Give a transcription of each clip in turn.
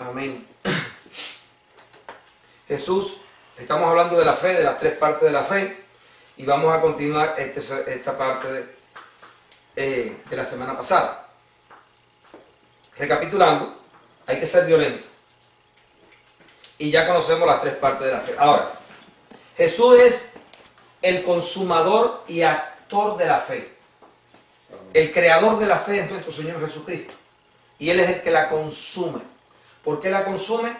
Amén. Jesús, estamos hablando de la fe, de las tres partes de la fe, y vamos a continuar esta parte de la semana pasada. Recapitulando, hay que ser violento. Y ya conocemos las tres partes de la fe. Ahora, Jesús es el consumador y actor de la fe. El creador de la fe es nuestro Señor Jesucristo. Y Él es el que la consume. ¿Por qué la consume?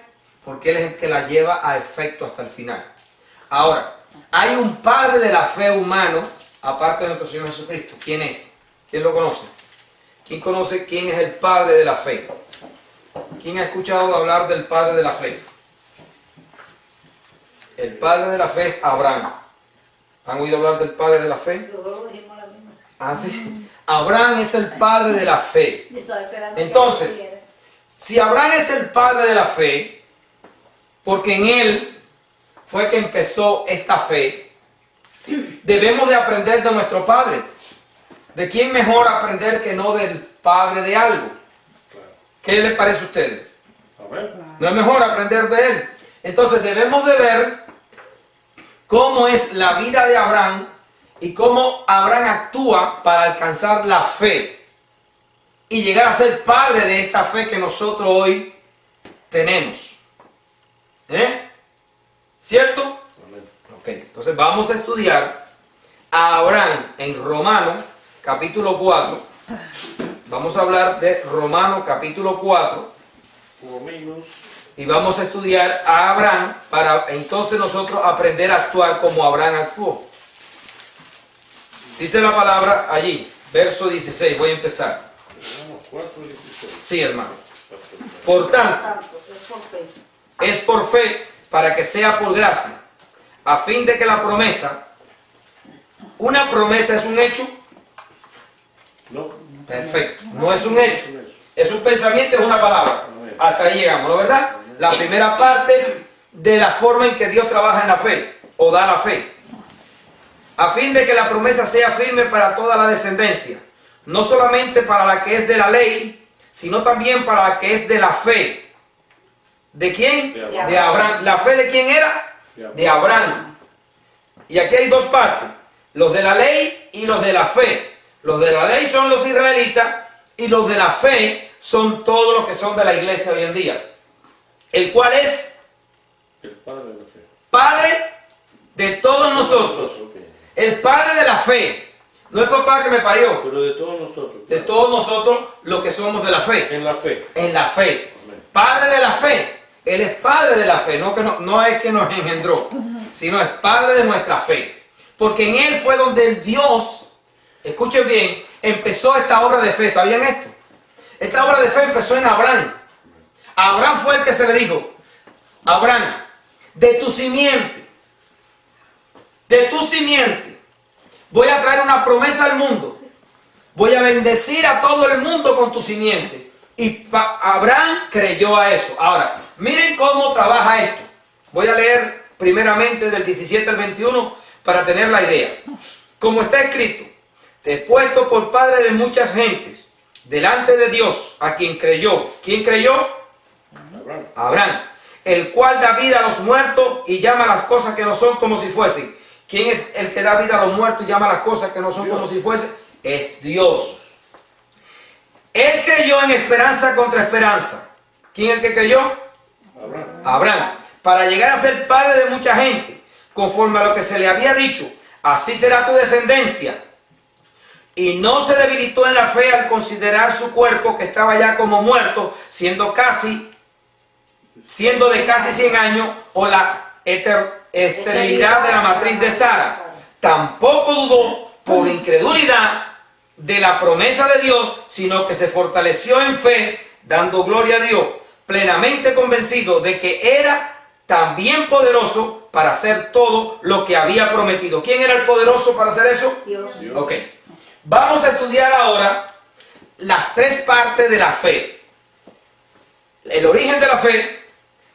Porque Él es el que la lleva a efecto hasta el final. Ahora, hay un padre de la fe humano, aparte de nuestro Señor Jesucristo. ¿Quién es? ¿Quién lo conoce? ¿Quién conoce quién es el padre de la fe? ¿Quién ha escuchado hablar del padre de la fe? El padre de la fe es Abraham. ¿Han oído hablar del padre de la fe? Los dos dijimos la misma. Ah, sí. Abraham es el padre de la fe. Entonces, si Abraham es el padre de la fe, porque en él fue que empezó esta fe, debemos de aprender de nuestro padre. ¿De quién mejor aprender que no del padre de algo? ¿Qué les parece a ustedes? ¿No es mejor aprender de él? Entonces debemos de ver cómo es la vida de Abraham y cómo Abraham actúa para alcanzar la fe y llegar a ser padre de esta fe que nosotros hoy tenemos. ¿Cierto? Ok, entonces vamos a estudiar a Abraham en Romanos capítulo 4. Vamos a hablar de Romanos capítulo 4. Y vamos a estudiar a Abraham para entonces nosotros aprender a actuar como Abraham actuó. Dice la palabra allí, verso 16, voy a empezar. Sí, hermano. Por tanto, es por fe para que sea por gracia, a fin de que la promesa, una promesa es un hecho. No. Perfecto, no es un hecho, es un pensamiento, es una palabra. Hasta ahí llegamos, ¿no verdad? La primera parte de la forma en que Dios trabaja en la fe, o da la fe. A fin de que la promesa sea firme para toda la descendencia, no solamente para la que es de la ley, sino también para la que es de la fe. ¿De quién? De Abraham. ¿La fe de quién era? De Abraham. Y aquí hay dos partes, los de la ley y los de la fe. Los de la ley son los israelitas y los de la fe son todos los que son de la iglesia hoy en día. El cual es el padre de la fe. Padre de todos nosotros. El padre de la fe. No es papá que me parió. Pero de todos nosotros. De todos nosotros los que somos de la fe. En la fe. En la fe. Amén. Padre de la fe. Él es padre de la fe. No es que nos engendró, sino es padre de nuestra fe. Porque en él fue donde el Dios, escuchen bien, empezó esta obra de fe. ¿Sabían esto? Esta obra de fe empezó en Abraham. Abraham fue el que se le dijo: Abraham, de tu simiente, voy a traer una promesa al mundo. Voy a bendecir a todo el mundo con tu simiente. Y Abraham creyó a eso. Ahora, miren cómo trabaja esto. Voy a leer primeramente del 17 al 21 para tener la idea. Como está escrito: te he puesto por padre de muchas gentes delante de Dios, a quien creyó. ¿Quién creyó? Abraham, el cual da vida a los muertos y llama las cosas que no son como si fuesen. ¿Quién es el que da vida a los muertos y llama las cosas que no son como si fuesen? Es Dios. Él creyó en esperanza contra esperanza. ¿Quién es el que creyó? Abraham. Para llegar a ser padre de mucha gente, conforme a lo que se le había dicho: así será tu descendencia. Y no se debilitó en la fe al considerar su cuerpo, que estaba ya como muerto, siendo de casi 100 años, o la esterilidad de la matriz de Sara. Tampoco dudó por incredulidad de la promesa de Dios, sino que se fortaleció en fe, dando gloria a Dios, plenamente convencido de que era también poderoso para hacer todo lo que había prometido. ¿Quién era el poderoso para hacer eso? Dios. Ok. Vamos a estudiar ahora las tres partes de la fe. El origen de la fe,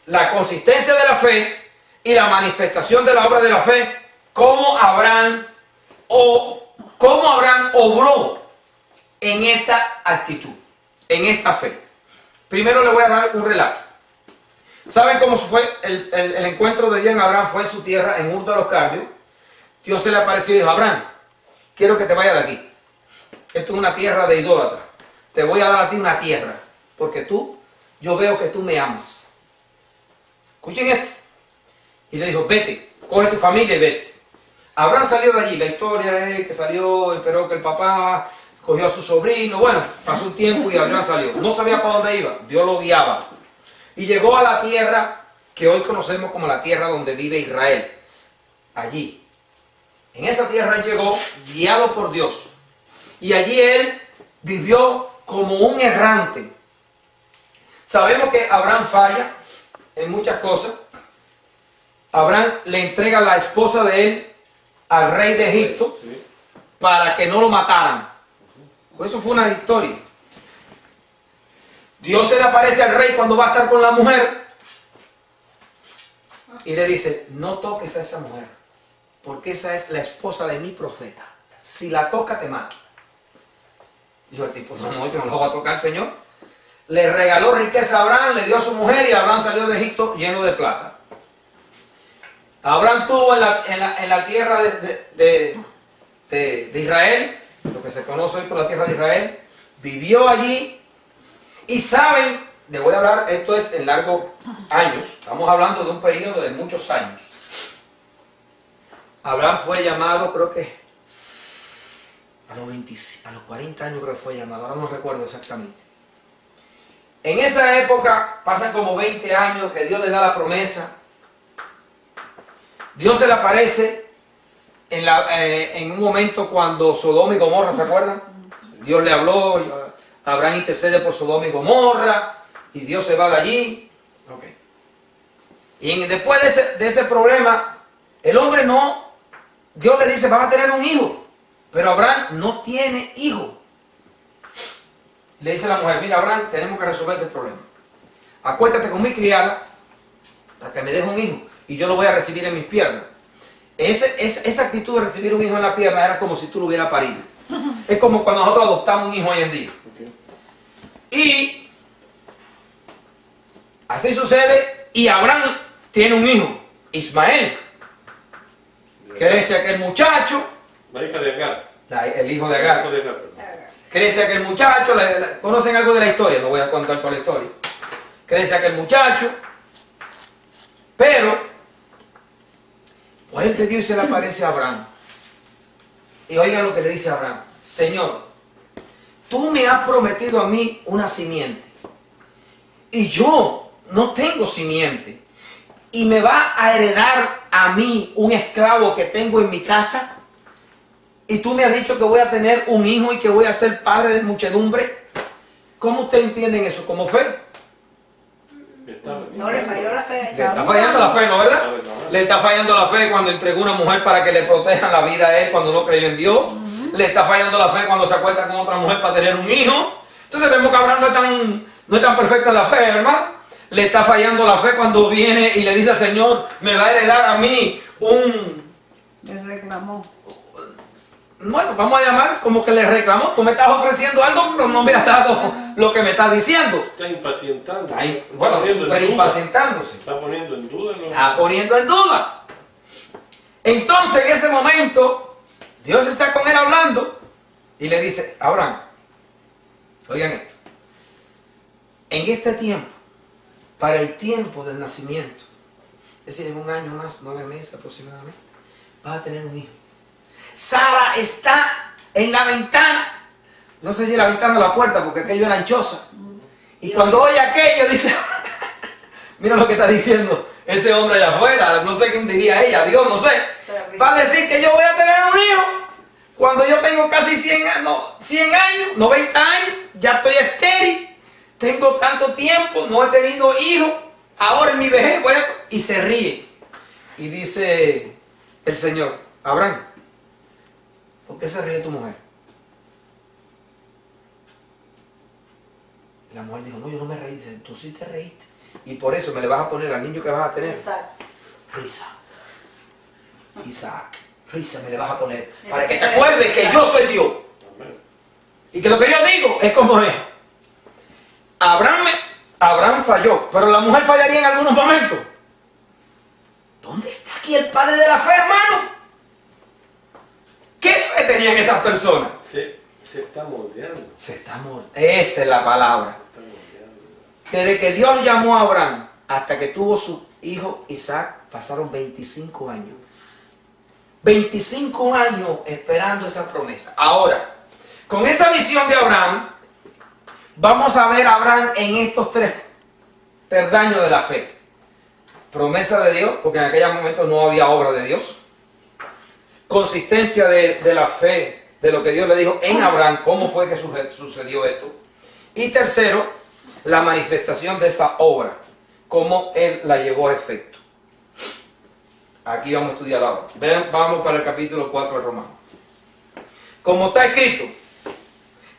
la consistencia de la fe y la manifestación de la obra de la fe. Cómo Abraham obró en esta actitud, en esta fe. Primero le voy a dar un relato. ¿Saben cómo fue el encuentro de Dios en Abraham? Fue en su tierra, en Ur de los Caldeos. Dios se le apareció y dijo: Abraham, quiero que te vayas de aquí. Esto es una tierra de idólatras. Te voy a dar a ti una tierra, porque yo veo que tú me amas. Escuchen esto. Y le dijo: vete, coge tu familia y vete. Abraham salió de allí. La historia es que salió, esperó que el papá cogió a su sobrino. Bueno, pasó un tiempo y Abraham salió. No sabía para dónde iba. Dios lo guiaba. Y llegó a la tierra que hoy conocemos como la tierra donde vive Israel. Allí. En esa tierra él llegó guiado por Dios. Y allí él vivió como un errante. Sabemos que Abraham falla en muchas cosas. Abraham le entrega la esposa de él al rey de Egipto para que no lo mataran. Pues eso fue una historia. Dios se le aparece al rey cuando va a estar con la mujer y le dice: no toques a esa mujer, porque esa es la esposa de mi profeta. Si la toca, te mato. Dijo el tipo: no, yo no lo voy a tocar, Señor. Le regaló riqueza a Abraham, le dio a su mujer y Abraham salió de Egipto lleno de plata. Abraham tuvo en la tierra de Israel, lo que se conoce hoy por la tierra de Israel, vivió allí. Y saben, les voy a hablar, esto es en largos años, estamos hablando de un periodo de muchos años. Abraham fue llamado, creo que a los 40 años creo que fue llamado, ahora no recuerdo exactamente. En esa época pasan como 20 años que Dios le da la promesa. Dios se le aparece en un momento cuando Sodoma y Gomorra, ¿se acuerdan? Dios le habló. Abraham intercede por Sodoma y Gomorra y Dios se va de allí. Okay. Y después de ese problema, el hombre Dios le dice: vas a tener un hijo, pero Abraham no tiene hijo. Le dice a la mujer: mira, Abraham, tenemos que resolver este problema. Acuéstate con mi criada para que me deje un hijo y yo lo voy a recibir en mis piernas. Esa actitud de recibir un hijo en la pierna era como si tú lo hubieras parido. Es como cuando nosotros adoptamos un hijo hoy en día. Y así sucede, y Abraham tiene un hijo, Ismael, crece aquel muchacho, la hija de Agar. El hijo de Agar. Crece aquel muchacho, ¿conocen algo de la historia? No voy a contar toda la historia. Crece aquel muchacho, pero vuelve Dios y se le aparece a Abraham. Y oigan lo que le dice a Abraham: Señor, tú me has prometido a mí una simiente y yo no tengo simiente, y me va a heredar a mí un esclavo que tengo en mi casa, y tú me has dicho que voy a tener un hijo y que voy a ser padre de muchedumbre. ¿Cómo ustedes entienden eso? ¿Como fe? No, le falló la fe. Le está fallando la fe, ¿no, verdad? Le está fallando la fe cuando entregó una mujer para que le protejan la vida a él cuando no creyó en Dios. Le está fallando la fe cuando se acuesta con otra mujer para tener un hijo. Entonces vemos que Abraham no es tan perfecta en la fe, hermano. Le está fallando la fe cuando viene y le dice al Señor: me va a heredar a mí Le reclamó. Bueno, vamos a llamar como que le reclamó: tú me estás ofreciendo algo, pero no me has dado lo que me estás diciendo. Está impacientando. Bueno, súper impacientándose. Está poniendo en duda. Está poniendo en duda. Entonces, en ese momento, Dios está con él hablando y le dice: Abraham, oigan esto. En este tiempo, para el tiempo del nacimiento, es decir, en un año más, 9 meses aproximadamente, vas a tener un hijo. Sara está en la ventana, no sé si la ventana o la puerta, porque aquello era anchosa. Y cuando oye aquello, dice: mira lo que está diciendo ese hombre allá afuera, no sé quién diría ella, Dios, no sé. Va a decir que yo voy a tener un hijo cuando yo tengo casi 100 años, 90 años, ya estoy estéril, tengo tanto tiempo, no he tenido hijos, ahora en mi vejez voy a... Y se ríe. Y dice el Señor: Abraham, ¿por qué se ríe tu mujer? La mujer dijo: no, yo no me reí. Dice: tú sí te reíste. Y por eso me le vas a poner al niño que vas a tener. Risa. Isaac. Risa me le vas a poner. Para que te acuerdes que yo soy Dios. Y que lo que yo digo es como es. Abraham Abraham falló, pero la mujer fallaría en algunos momentos. ¿Dónde está aquí el padre de la fe, hermano? ¿Qué fe tenían esas personas? Se está moldeando. Se está moldeando. Esa es la palabra. Se está moldeando. Desde que Dios llamó a Abraham hasta que tuvo su hijo Isaac, pasaron 25 años. 25 años esperando esa promesa. Ahora, con esa visión de Abraham, vamos a ver a Abraham en estos 3 peldaños de la fe. Promesa de Dios, porque en aquel momento no había obra de Dios. Consistencia de la fe, de lo que Dios le dijo en Abraham, cómo fue que sucedió esto. Y tercero, la manifestación de esa obra, cómo Él la llevó a efecto. Aquí vamos a estudiar ahora. Vamos para el capítulo 4 de Romanos. Como está escrito,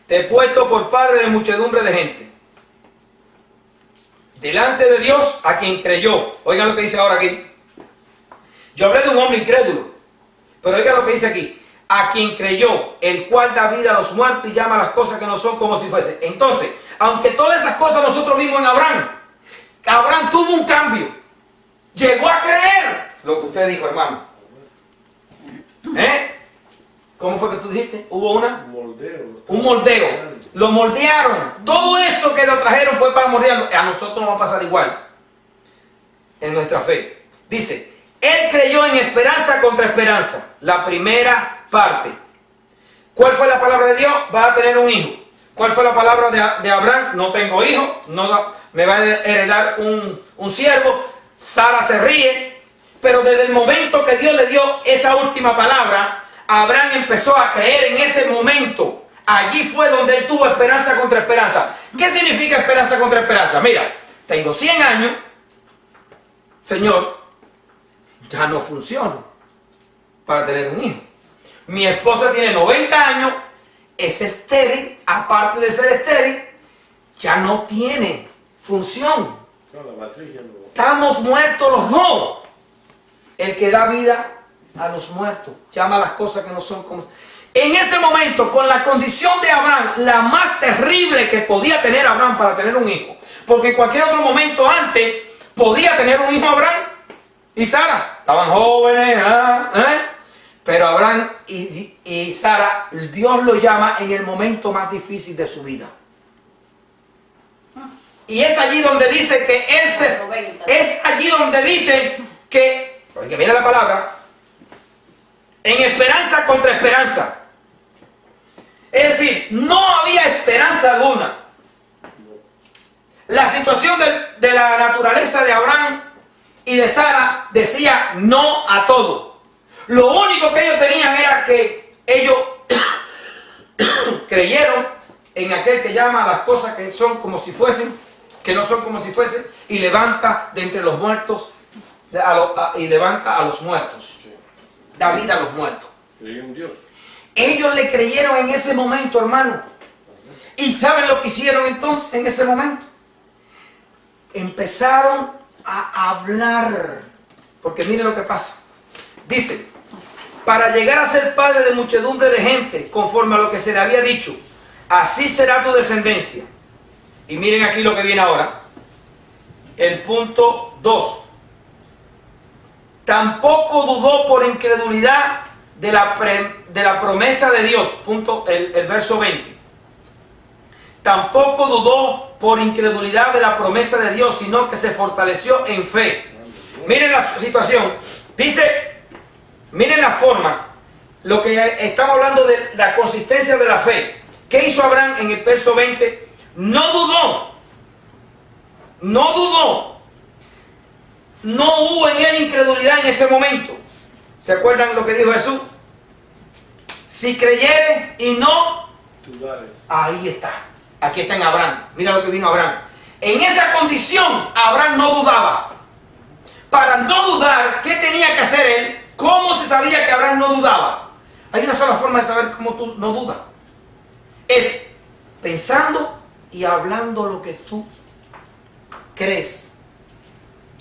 te he puesto por padre de muchedumbre de gente, delante de Dios a quien creyó. Oigan lo que dice ahora aquí. Yo hablé de un hombre incrédulo, pero oigan lo que dice aquí. A quien creyó, el cual da vida a los muertos y llama a las cosas que no son como si fuesen. Entonces, aunque todas esas cosas nosotros mismos en Abraham tuvo un cambio. Llegó a creer lo que usted dijo, hermano. ¿Cómo fue que tú dijiste? ¿Hubo un moldeo? Lo moldearon. Todo eso que lo trajeron fue para moldearlo. A nosotros nos va a pasar igual en nuestra fe. Dice, él creyó en esperanza contra esperanza. La primera parte. ¿Cuál fue la palabra de Dios? Va a tener un hijo. ¿Cuál fue la palabra de Abraham? No tengo hijo, me va a heredar un siervo. Sara se ríe, pero desde el momento que Dios le dio esa última palabra, Abraham empezó a creer en ese momento. Allí fue donde él tuvo esperanza contra esperanza. ¿Qué significa esperanza contra esperanza? Mira, tengo 100 años, Señor, ya no funciono para tener un hijo. Mi esposa tiene 90 años, es estéril, aparte de ser estéril, ya no tiene función. No, la matriz ya no. Estamos muertos los dos. El que da vida a los muertos, llama a las cosas que no son como... En ese momento, con la condición de Abraham, la más terrible que podía tener Abraham para tener un hijo, porque en cualquier otro momento antes podía tener un hijo Abraham y Sara, estaban jóvenes, pero Abraham y Sara, Dios lo llama en el momento más difícil de su vida. Y es allí donde dice que es allí donde dice que, porque mira la palabra, en esperanza contra esperanza. Es decir, no había esperanza alguna. La situación de la naturaleza de Abraham y de Sara decía no a todo. Lo único que ellos tenían era que ellos creyeron en aquel que llama a las cosas que son como si fuesen, que no son como si fuesen, y levanta de entre los muertos, y levanta a los muertos. Da vida a los muertos. Creí en Dios. Ellos le creyeron en ese momento, hermano. ¿Y saben lo que hicieron entonces en ese momento? Empezaron a hablar. Porque miren lo que pasa. Dice, para llegar a ser padre de muchedumbre de gente, conforme a lo que se le había dicho, así será tu descendencia. Y miren aquí lo que viene ahora. El punto 2. Tampoco dudó por incredulidad de la promesa de Dios. El verso 20. Tampoco dudó por incredulidad de la promesa de Dios, sino que se fortaleció en fe. Miren la situación. Dice, miren la forma. Lo que estamos hablando de la consistencia de la fe. ¿Qué hizo Abraham en el verso 20? No dudó. No dudó. No hubo en él incredulidad en ese momento. ¿Se acuerdan lo que dijo Jesús? Si creyere y no, Dudares. ahí está. Aquí está en Abraham. Mira lo que vino Abraham. En esa condición, Abraham no dudaba. Para no dudar, ¿qué tenía que hacer él? ¿Cómo se sabía que Abraham no dudaba? Hay una sola forma de saber cómo tú no dudas. Es pensando y hablando lo que tú crees.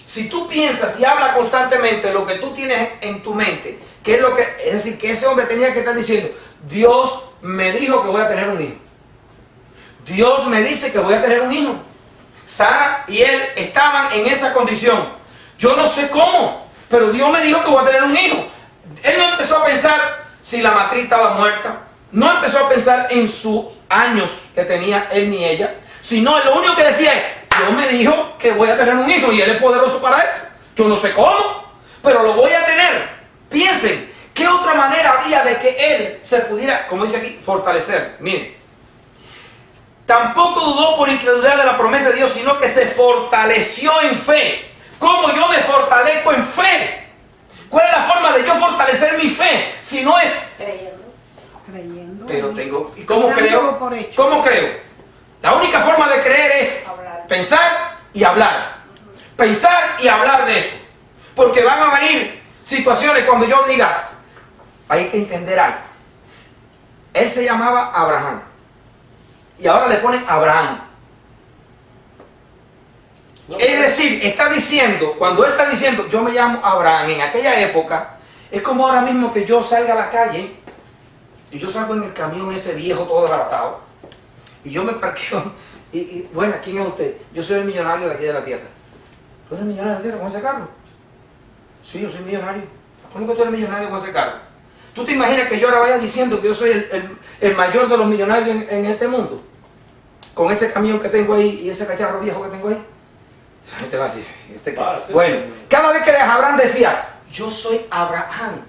Si tú piensas y hablas constantemente lo que tú tienes en tu mente, que es lo que, es decir, que ese hombre tenía que estar diciendo, Dios me dijo que voy a tener un hijo. Dios me dice que voy a tener un hijo. Sara y él estaban en esa condición. Yo no sé cómo, pero Dios me dijo que voy a tener un hijo. Él no empezó a pensar si la matriz estaba muerta. No empezó a pensar en sus años que tenía él ni ella. Sino lo único que decía es, Dios me dijo que voy a tener un hijo y él es poderoso para esto. Yo no sé cómo, pero lo voy a tener. Piensen, ¿qué otra manera había de que él se pudiera, como dice aquí, fortalecer? Miren. Tampoco dudó por incredulidad de la promesa de Dios, sino que se fortaleció en fe. ¿Cómo yo me fortalezco en fe? ¿Cuál es la forma de yo fortalecer mi fe? Si no es... Creyendo. Pero tengo... ¿Y cómo Dándolo creo? por hecho. ¿Cómo creo? La única forma de creer es Hablar. pensar y hablar. Pensar y hablar de eso. Porque van a venir situaciones cuando yo diga, hay que entender algo. Él se llamaba Abraham. Y ahora le ponen Abraham. No, Es decir, está diciendo, cuando él está diciendo, yo me llamo Abraham, en aquella época, es como ahora mismo que yo salga a la calle, y yo salgo en el camión ese viejo todo desbaratado, y yo me parqueo, bueno, ¿quién es usted? Yo soy el millonario de aquí de la tierra. ¿Tú eres millonario de la tierra con ese carro? Sí, yo soy millonario. ¿Cómo que tú eres millonario con ese carro? ¿Tú te imaginas que yo ahora vaya diciendo que yo soy el mayor de los millonarios en este mundo? Con ese camión que tengo ahí y ese cacharro viejo que tengo ahí. La gente va a decir, Sí. bueno, cada vez que Abraham decía, yo soy Abraham,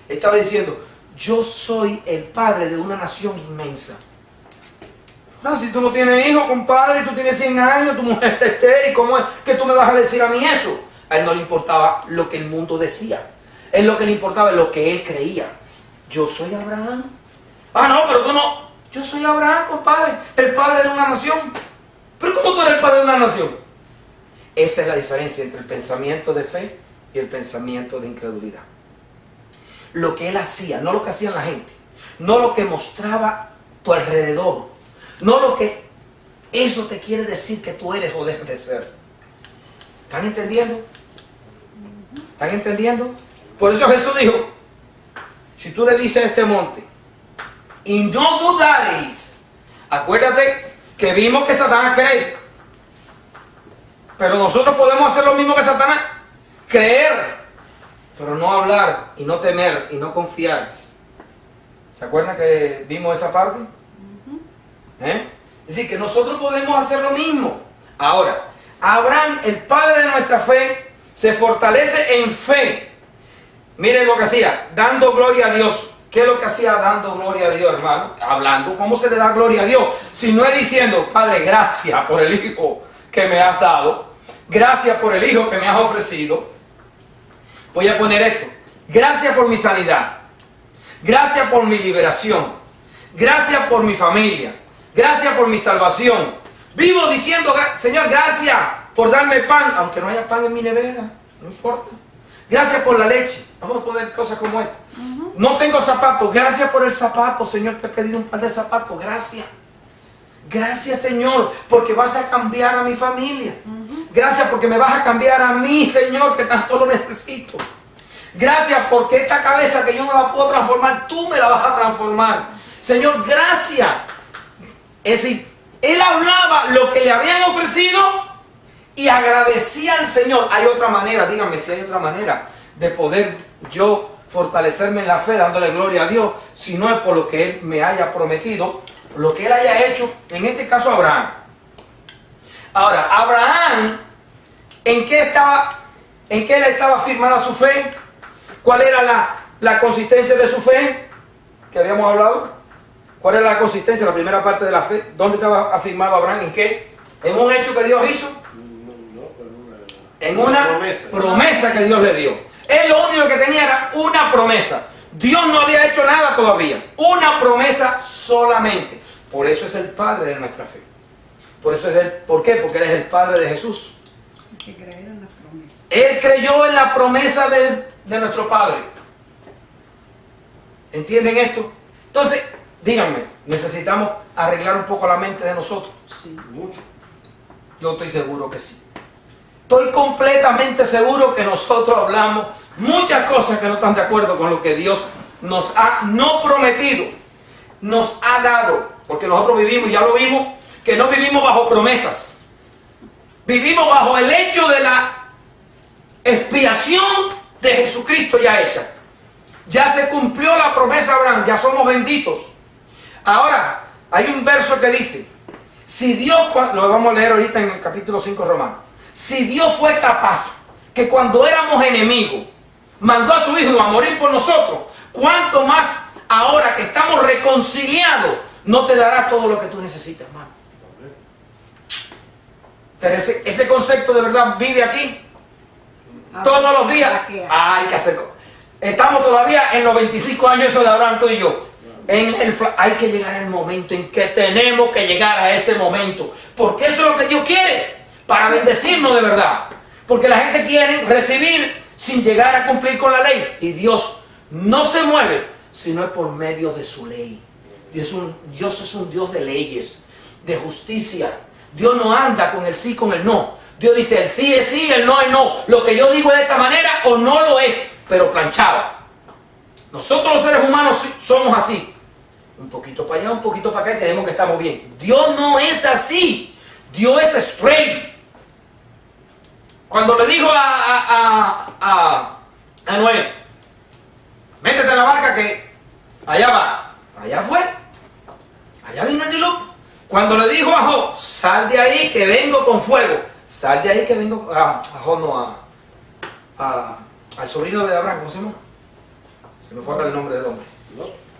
estaba diciendo, yo soy el padre de una nación inmensa. No, si tú no tienes hijos, compadre, tú tienes 100 años, tu mujer está estéril, ¿cómo es que tú me vas a decir a mí eso? A él no le importaba lo que el mundo decía. A él lo que le importaba es lo que él creía. Yo soy Abraham. Ah, no, pero tú no. Yo soy Abraham, compadre, el padre de una nación. ¿Pero cómo tú eres el padre de una nación? Esa es la diferencia entre el pensamiento de fe y el pensamiento de incredulidad. Lo que él hacía, no lo que hacía la gente, no lo que mostraba tu alrededor, no lo que eso te quiere decir que tú eres o dejas de ser. ¿Están entendiendo? ¿Están entendiendo? Por eso Jesús dijo, si tú le dices a este monte, y no dudaréis, acuérdate que vimos que Satanás cree. Pero nosotros podemos hacer lo mismo que Satanás, creer, pero no hablar y no temer y no confiar. ¿Se acuerdan que vimos esa parte? Es decir, que nosotros podemos hacer lo mismo. Ahora, Abraham, el padre de nuestra fe, se fortalece en fe. Miren lo que hacía, dando gloria a Dios. ¿Qué es lo que hacía dando gloria a Dios, hermano? Hablando, ¿cómo se le da gloria a Dios? Si no es diciendo, Padre, gracias por el Hijo que me has dado, gracias por el Hijo que me has ofrecido. Voy a poner esto, gracias por mi sanidad, gracias por mi liberación, gracias por mi familia, gracias por mi salvación. Vivo diciendo, Señor, gracias por darme pan, aunque no haya pan en mi nevera, no importa. Gracias por la leche, vamos a poner cosas como esta. No tengo zapatos, gracias por el zapato, Señor, te he pedido un par de zapatos, gracias. Gracias, Señor, porque vas a cambiar a mi familia. Gracias porque me vas a cambiar a mí, Señor, que tanto lo necesito. Gracias porque esta cabeza que yo no la puedo transformar, tú me la vas a transformar. Señor, gracias. Es decir, él hablaba lo que le habían ofrecido y agradecía al Señor. Hay otra manera, díganme si hay otra manera de poder yo fortalecerme en la fe dándole gloria a Dios, si no es por lo que Él me haya prometido, lo que Él haya hecho, en este caso Abraham. Ahora, Abraham, ¿en qué le estaba firmada su fe? ¿Cuál era la consistencia de su fe que habíamos hablado? ¿Cuál era la consistencia, la primera parte de la fe? ¿Dónde estaba afirmado Abraham? ¿En qué? ¿En un hecho que Dios hizo? En una promesa que Dios le dio. Él lo único que tenía era una promesa. Dios no había hecho nada todavía. Una promesa solamente. Por eso es el Padre de nuestra fe. Por eso es él. ¿Por qué? Porque Él es el Padre de Jesús. Hay que creer en las promesas. Él creyó en la promesa de nuestro Padre. ¿Entienden esto? Entonces, díganme, ¿necesitamos arreglar un poco la mente de nosotros? Sí. Mucho. Yo estoy seguro que sí. Estoy completamente seguro que nosotros hablamos muchas cosas que no están de acuerdo con lo que Dios nos ha no prometido, nos ha dado. Porque nosotros vivimos, ya lo vimos, que no vivimos bajo promesas. Vivimos bajo el hecho de la expiación de Jesucristo ya hecha. Ya se cumplió la promesa a Abraham, ya somos benditos. Ahora, hay un verso que dice, si Dios, lo vamos a leer ahorita en el capítulo 5 de Romanos, si Dios fue capaz que cuando éramos enemigos, mandó a su Hijo a morir por nosotros, ¿cuánto más ahora que estamos reconciliados, no te dará todo lo que tú necesitas, hermano? Pero ese concepto de verdad vive aquí. Todos los días. Hay que hacer. Estamos todavía en los 25 años eso de Abraham, tú y yo. Hay que llegar al momento en que tenemos que llegar a ese momento. Porque eso es lo que Dios quiere. Para bendecirnos de verdad. Porque la gente quiere recibir sin llegar a cumplir con la ley. Y Dios no se mueve sino es por medio de su ley. Dios es un Dios de leyes, de justicia. Dios no anda con el sí y con el no. Dios dice el sí es sí, el no es no. Lo que yo digo es de esta manera o no lo es, pero planchado. Nosotros los seres humanos somos así. Un poquito para allá, un poquito para acá y creemos que estamos bien. Dios no es así. Dios es straight. Cuando le dijo a Noé, métete en la barca que allá va. Allá fue. Allá vino el diluvio. Cuando le dijo a Job, sal de ahí que vengo con fuego. Sal de ahí que vengo a Job, no, al sobrino de Abraham, ¿cómo se llama? Se me fue acá el nombre del hombre.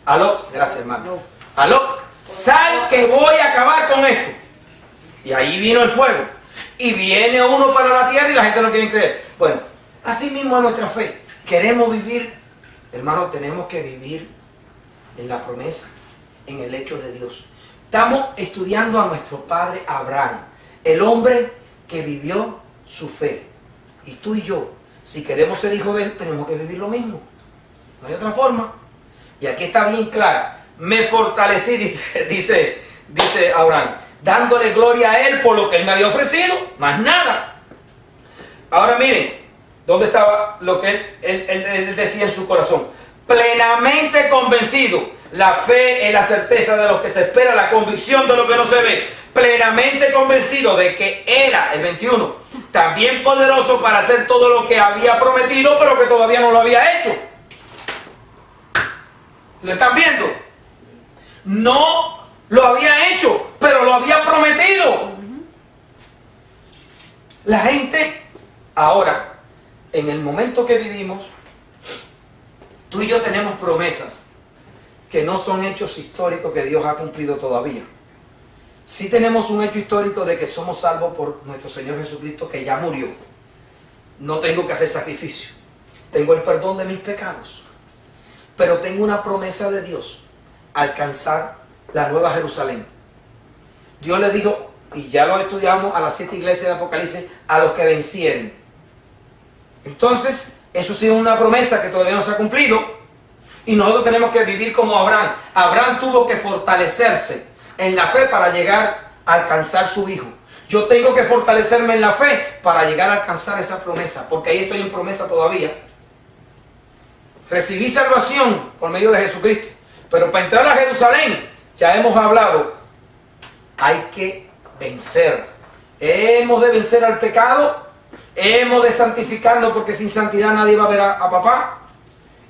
A Lot, gracias hermano. A Lot, sal que voy a acabar con esto. Y ahí vino el fuego. Y viene uno para la tierra y la gente no quiere creer. Bueno, así mismo es nuestra fe. Queremos vivir, hermano, tenemos que vivir en la promesa, en el hecho de Dios. Estamos estudiando a nuestro padre Abraham, el hombre que vivió su fe. Y tú y yo, si queremos ser hijos de él, tenemos que vivir lo mismo. No hay otra forma. Y aquí está bien clara. Me fortalecí, dice Abraham, dándole gloria a él por lo que él me había ofrecido, más nada. Ahora miren, ¿dónde estaba lo que él decía en su corazón? Plenamente convencido. La fe es la certeza de lo que se espera, la convicción de lo que no se ve. Plenamente convencido de que era, el 21, también poderoso para hacer todo lo que había prometido, pero que todavía no lo había hecho. ¿Lo están viendo? No lo había hecho, pero lo había prometido. La gente, ahora, en el momento que vivimos, tú y yo tenemos promesas que no son hechos históricos que Dios ha cumplido todavía. Sí tenemos un hecho histórico de que somos salvos por nuestro Señor Jesucristo, que ya murió. No tengo que hacer sacrificio. Tengo el perdón de mis pecados. Pero tengo una promesa de Dios, alcanzar la nueva Jerusalén. Dios le dijo, y ya lo estudiamos a las 7 iglesias de Apocalipsis, a los que vencieren. Entonces, eso sí es una promesa que todavía no se ha cumplido. Y nosotros tenemos que vivir como Abraham. Abraham tuvo que fortalecerse en la fe para llegar a alcanzar su hijo. Yo tengo que fortalecerme en la fe para llegar a alcanzar esa promesa, porque ahí estoy en promesa todavía. Recibí salvación por medio de Jesucristo, pero para entrar a Jerusalén, ya hemos hablado, hay que vencer. Hemos de vencer al pecado, hemos de santificarnos, porque sin santidad nadie va a ver a papá.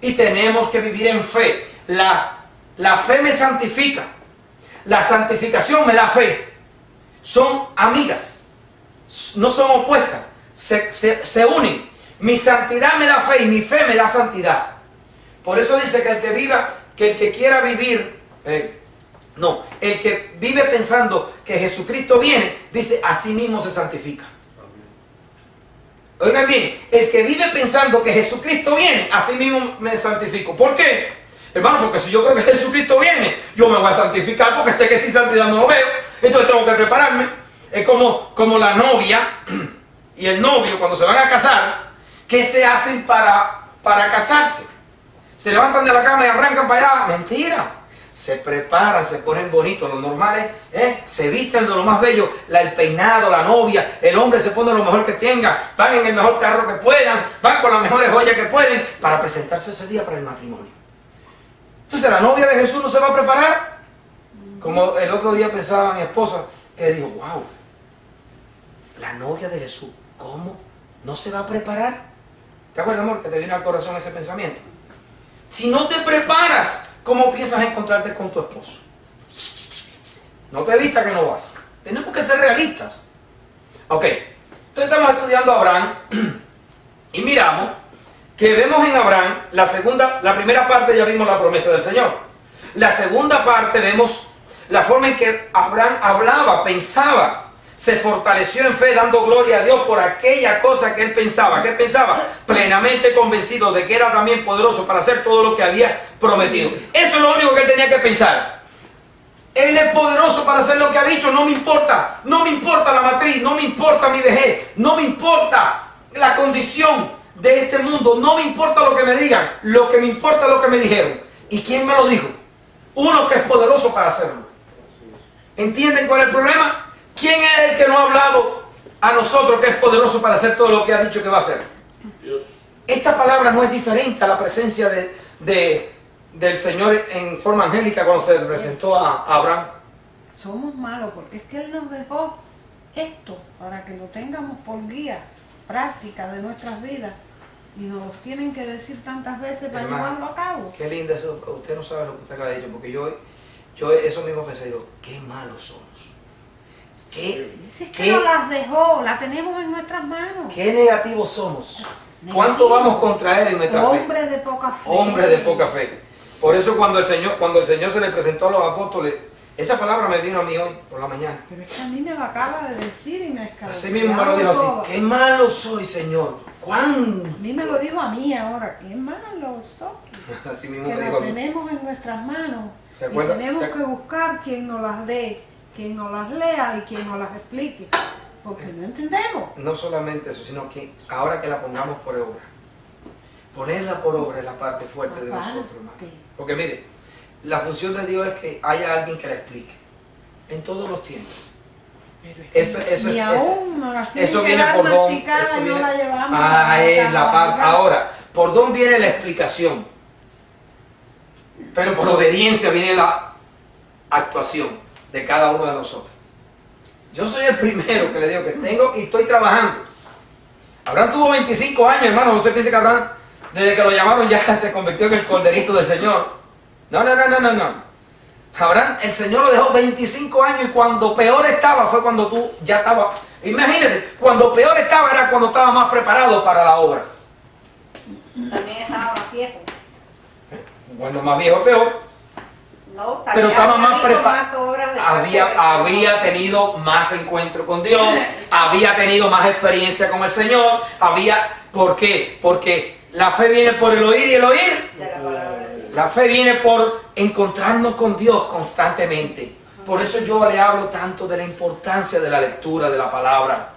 Y tenemos que vivir en fe. La fe me santifica. La santificación me da fe. Son amigas. No son opuestas. Se unen. Mi santidad me da fe y mi fe me da santidad. Por eso dice que el que viva, que el que quiera vivir, el que vive pensando que Jesucristo viene, dice, así mismo se santifica. Oigan bien, el que vive pensando que Jesucristo viene, así mismo me santifico. ¿Por qué? Hermano, porque si yo creo que Jesucristo viene, yo me voy a santificar porque sé que sin santidad no lo veo. Entonces tengo que prepararme. Es como la novia y el novio cuando se van a casar. ¿Qué se hacen para casarse? Se levantan de la cama y arrancan para allá. Mentira. Se preparan, se ponen bonitos, los normales, se visten de lo más bello, el peinado, la novia, el hombre se pone lo mejor que tenga, van en el mejor carro que puedan, van con las mejores joyas que pueden para presentarse ese día para el matrimonio. Entonces la novia de Jesús no se va a preparar. Como el otro día pensaba mi esposa, que dijo, wow, la novia de Jesús, ¿cómo no se va a preparar? ¿Te acuerdas, amor, que te vino al corazón ese pensamiento? Si no te preparas, ¿cómo piensas encontrarte con tu esposo? No te vistas que no vas. Tenemos que ser realistas. Ok, entonces estamos estudiando a Abraham y miramos que vemos en Abraham la primera parte ya vimos la promesa del Señor. La segunda parte vemos la forma en que Abraham hablaba, pensaba, se fortaleció en fe dando gloria a Dios por aquella cosa que él pensaba. ¿Qué pensaba? Plenamente convencido de que era también poderoso para hacer todo lo que había prometido. Eso es lo único que él tenía que pensar. Él es poderoso para hacer lo que ha dicho, no me importa la matriz, no me importa mi vejez, no me importa la condición de este mundo, no me importa lo que me digan, lo que me importa es lo que me dijeron. ¿Y quién me lo dijo? Uno que es poderoso para hacerlo. ¿Entienden cuál es el problema? ¿Quién es el que nos ha hablado a nosotros que es poderoso para hacer todo lo que ha dicho que va a hacer? Dios. Esta palabra no es diferente a la presencia del Señor en forma angélica cuando se le presentó a Abraham. Somos malos porque es que Él nos dejó esto para que lo tengamos por guía práctica de nuestras vidas y nos los tienen que decir tantas veces para llevarlo a cabo. Qué linda eso. Usted no sabe lo que usted acaba de decir, porque yo eso mismo pensé, digo, qué malos somos. Si es que nos las dejó, la tenemos en nuestras manos. Qué negativos somos. ¿Cuánto vamos contra Él en nuestra fe? Hombres de poca fe. Hombres de poca fe. Por eso cuando el Señor se le presentó a los apóstoles, esa palabra me vino a mí hoy por la mañana. Pero es que a mí me lo acaba de decir y me escaló. Así mismo me lo dijo así. Qué malo soy, Señor. ¿Cuánto? A mí me lo dijo a mí ahora. Qué malo soy. Así mismo Que me la dijo a mí. tenemos en nuestras manos. ¿Se acuerda? Y tenemos que buscar quien nos las dé, quien nos las lea y quien nos las explique. Porque no entendemos. No solamente eso, sino que ahora que la pongamos por obra. Ponerla por obra es la parte fuerte de nosotros, hermano. Porque mire, la función de Dios es que haya alguien que la explique. En todos los tiempos. Eso viene por don. Eso viene, es la parte. Ahora, por don viene la explicación. Pero por obediencia viene la actuación de cada uno de nosotros. Yo soy el primero que le digo que tengo y estoy trabajando. Abraham tuvo 25 años, hermano. No se piense que Abraham, desde que lo llamaron, ya se convirtió en el corderito del Señor. No. Abraham, el Señor lo dejó 25 años y cuando peor estaba fue cuando tú ya estabas. Imagínense, cuando peor estaba era cuando estaba más preparado para la obra. También estaba más viejo. Bueno, más viejo peor. No, Pero estaba más preparado. Había tenido más encuentro con Dios, había tenido más experiencia con el Señor, ¿por qué? Porque la fe viene por el oír y el oír. La fe viene por encontrarnos con Dios constantemente. Por eso yo le hablo tanto de la importancia de la lectura de la palabra.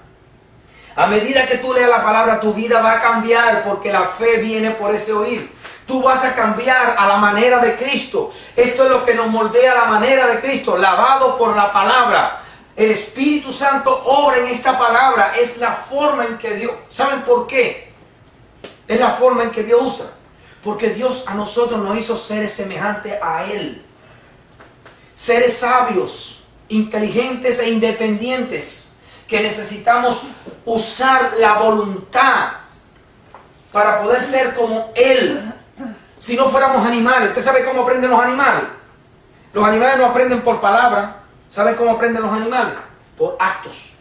A medida que tú leas la palabra, tu vida va a cambiar porque la fe viene por ese oír. Tú vas a cambiar a la manera de Cristo. Esto es lo que nos moldea a la manera de Cristo, lavado por la palabra. El Espíritu Santo obra en esta palabra. Es la forma en que Dios... ¿Saben por qué? Es la forma en que Dios usa. Porque Dios a nosotros nos hizo seres semejantes a Él. Seres sabios, inteligentes e independientes. Que necesitamos usar la voluntad para poder ser como Él. Si no fuéramos animales, ¿usted sabe cómo aprenden los animales? Los animales no aprenden por palabras. ¿Saben cómo aprenden los animales? Por actos.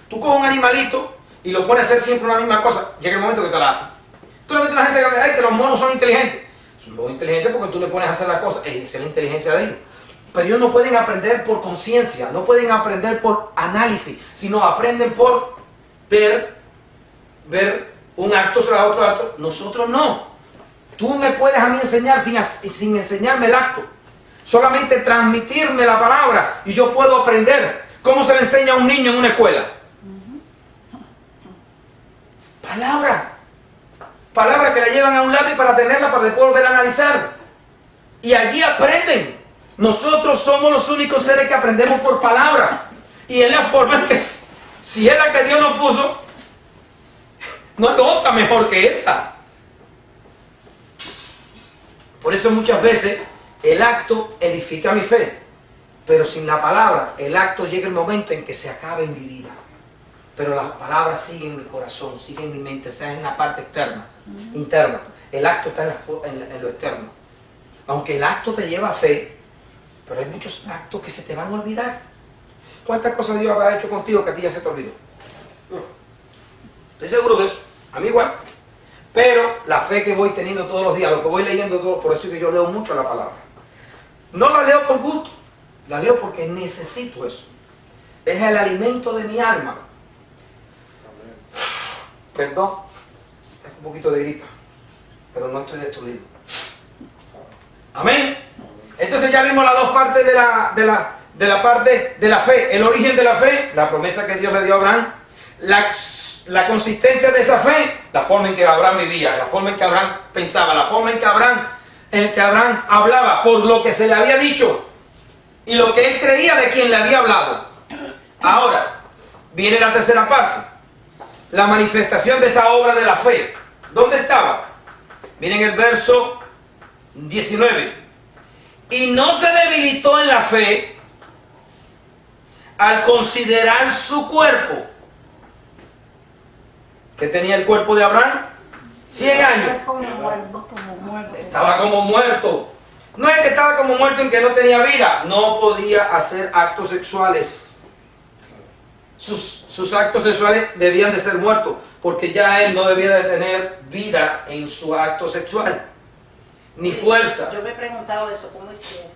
Tú coges un animalito y lo pones a hacer siempre una misma cosa. Llega el momento que te la hacen. Tú le ves a la gente que, que los monos son inteligentes. Son muy inteligentes porque tú le pones a hacer la cosa. Esa es la inteligencia de ellos. Pero ellos no pueden aprender por conciencia, no pueden aprender por análisis, sino aprenden por ver un acto sobre otro acto. Nosotros no. Tú me puedes a mí enseñar sin enseñarme el acto. Solamente transmitirme la palabra y yo puedo aprender. ¿Cómo se le enseña a un niño en una escuela? Palabra. Palabra que la llevan a un lápiz para tenerla, para después volver a analizar. Y allí aprenden. Nosotros somos los únicos seres que aprendemos por palabra. Y es la forma en que, si es la que Dios nos puso, no hay otra mejor que esa. Por eso muchas veces el acto edifica mi fe. Pero sin la palabra, el acto llega el momento en que se acaba en mi vida. pero las palabras siguen en mi corazón, siguen en mi mente, están en la parte externa, interna. El acto está en lo externo. Aunque el acto te lleva a fe, pero hay muchos actos que se te van a olvidar. ¿Cuántas cosas Dios habrá hecho contigo que a ti ya se te olvidó? Estoy seguro de eso. A mí igual. Pero la fe que voy teniendo todos los días, lo que voy leyendo todo, por eso es que yo leo mucho la palabra. No la leo por gusto, la leo porque necesito eso. Es el alimento de mi alma. Perdón, es un poquito de gripa, pero no estoy destruido. Amén. Entonces ya vimos las dos partes de la parte de la fe. El origen de la fe, la promesa que Dios le dio a Abraham. La consistencia de esa fe, la forma en que Abraham vivía, la forma en que Abraham pensaba, la forma en que Abraham hablaba por lo que se le había dicho y lo que él creía de quien le había hablado. Ahora, viene la tercera parte, la manifestación de esa obra de la fe. ¿Dónde estaba? Miren el verso 19. Y no se debilitó en la fe al considerar su cuerpo. ¿Qué tenía el cuerpo de Abraham? 100 años. Estaba como muerto. No es que estaba como muerto en que no tenía vida. No podía hacer actos sexuales. Sus actos sexuales debían de ser muertos, porque ya él no debía de tener vida en su acto sexual, ni fuerza. Yo me he preguntado eso, ¿cómo hicieron?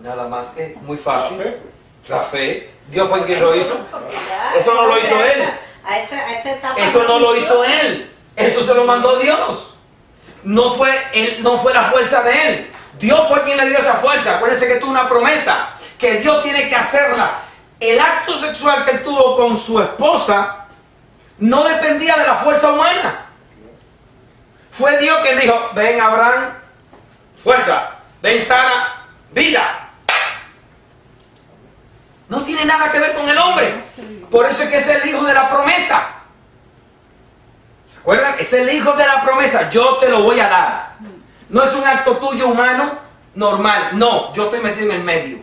Nada más que muy fácil. La fe. La fe. Dios fue quien lo hizo. Porque ya, Eso no lo hizo él. A esa etapa Eso no lo hizo él. Eso se lo mandó Dios. No fue la fuerza de él. Dios fue quien le dio esa fuerza. Acuérdense que tuvo una promesa que Dios tiene que hacerla. El acto sexual que él tuvo con su esposa no dependía de la fuerza humana. Fue Dios quien dijo: ven Abraham, fuerza. Ven Sara, vida. No tiene nada que ver con el hombre. Por eso es que es el hijo de la promesa. ¿Se acuerdan? Es el hijo de la promesa. Yo te lo voy a dar. No es un acto tuyo humano normal. No, yo estoy metido en el medio.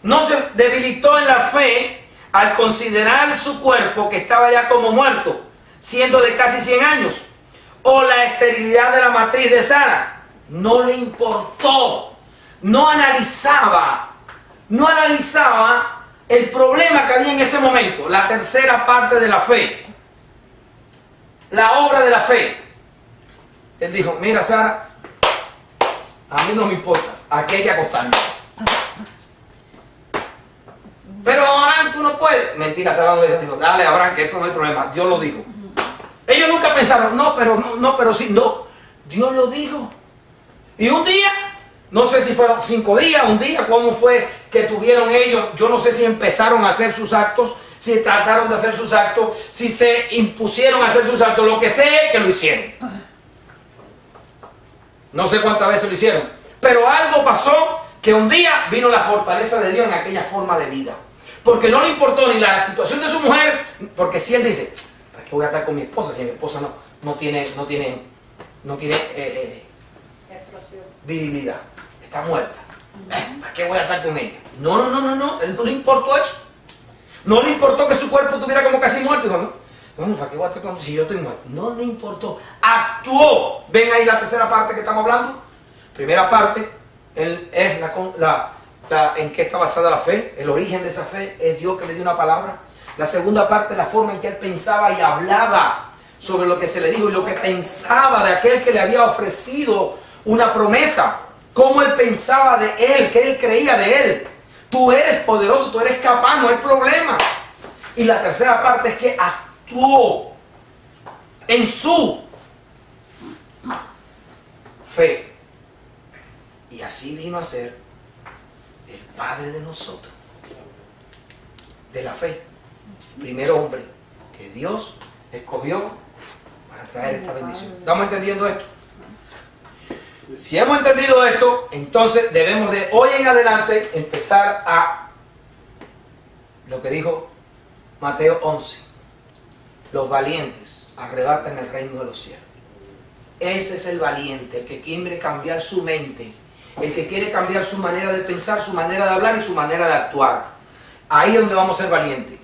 No se debilitó en la fe al considerar su cuerpo que estaba ya como muerto, siendo de casi 100 años. O la esterilidad de la matriz de Sara. No le importó. No analizaba el problema que había en ese momento. La tercera parte de la fe, la obra de la fe. Él dijo: mira Sara, a mí no me importa, aquí hay que acostarnos. Pero Abraham, tú no puedes. Mentira, Sara no le dijo: dale Abraham, que esto no hay problema. Dios lo dijo. Ellos nunca pensaron: no, pero sí, no. Dios lo dijo. Y un día, no sé si fueron 5 días, un día, cómo fue que tuvieron ellos. Yo no sé si empezaron a hacer sus actos, si trataron de hacer sus actos, si se impusieron a hacer sus actos. Lo que sé es que lo hicieron. No sé cuántas veces lo hicieron. Pero algo pasó, que un día vino la fortaleza de Dios en aquella forma de vida. Porque no le importó ni la situación de su mujer, porque si él dice: ¿para qué voy a estar con mi esposa si mi esposa no tiene virilidad? Está muerta. ¿Para qué voy a estar con ella? No. Él no le importó eso. No le importó que su cuerpo estuviera como casi muerto. Dijo: no, ¿para qué voy a estar con si yo estoy muerto? No le importó. Actuó. ¿Ven ahí la tercera parte que estamos hablando? Primera parte es en qué está basada la fe. El origen de esa fe es Dios que le dio una palabra. La segunda parte es la forma en que él pensaba y hablaba sobre lo que se le dijo y lo que pensaba de aquel que le había ofrecido una promesa. Cómo él pensaba de él, qué él creía de él. Tú eres poderoso, tú eres capaz, no hay problema. Y la tercera parte es que actuó en su fe. Y así vino a ser el Padre de nosotros, de la fe. Primer hombre que Dios escogió para traer esta bendición. ¿Estamos entendiendo esto? Si hemos entendido esto, entonces debemos de hoy en adelante empezar a lo que dijo Mateo 11. Los valientes arrebatan el reino de los cielos. Ese es el valiente, el que quiere cambiar su mente, el que quiere cambiar su manera de pensar, su manera de hablar y su manera de actuar. Ahí es donde vamos a ser valientes.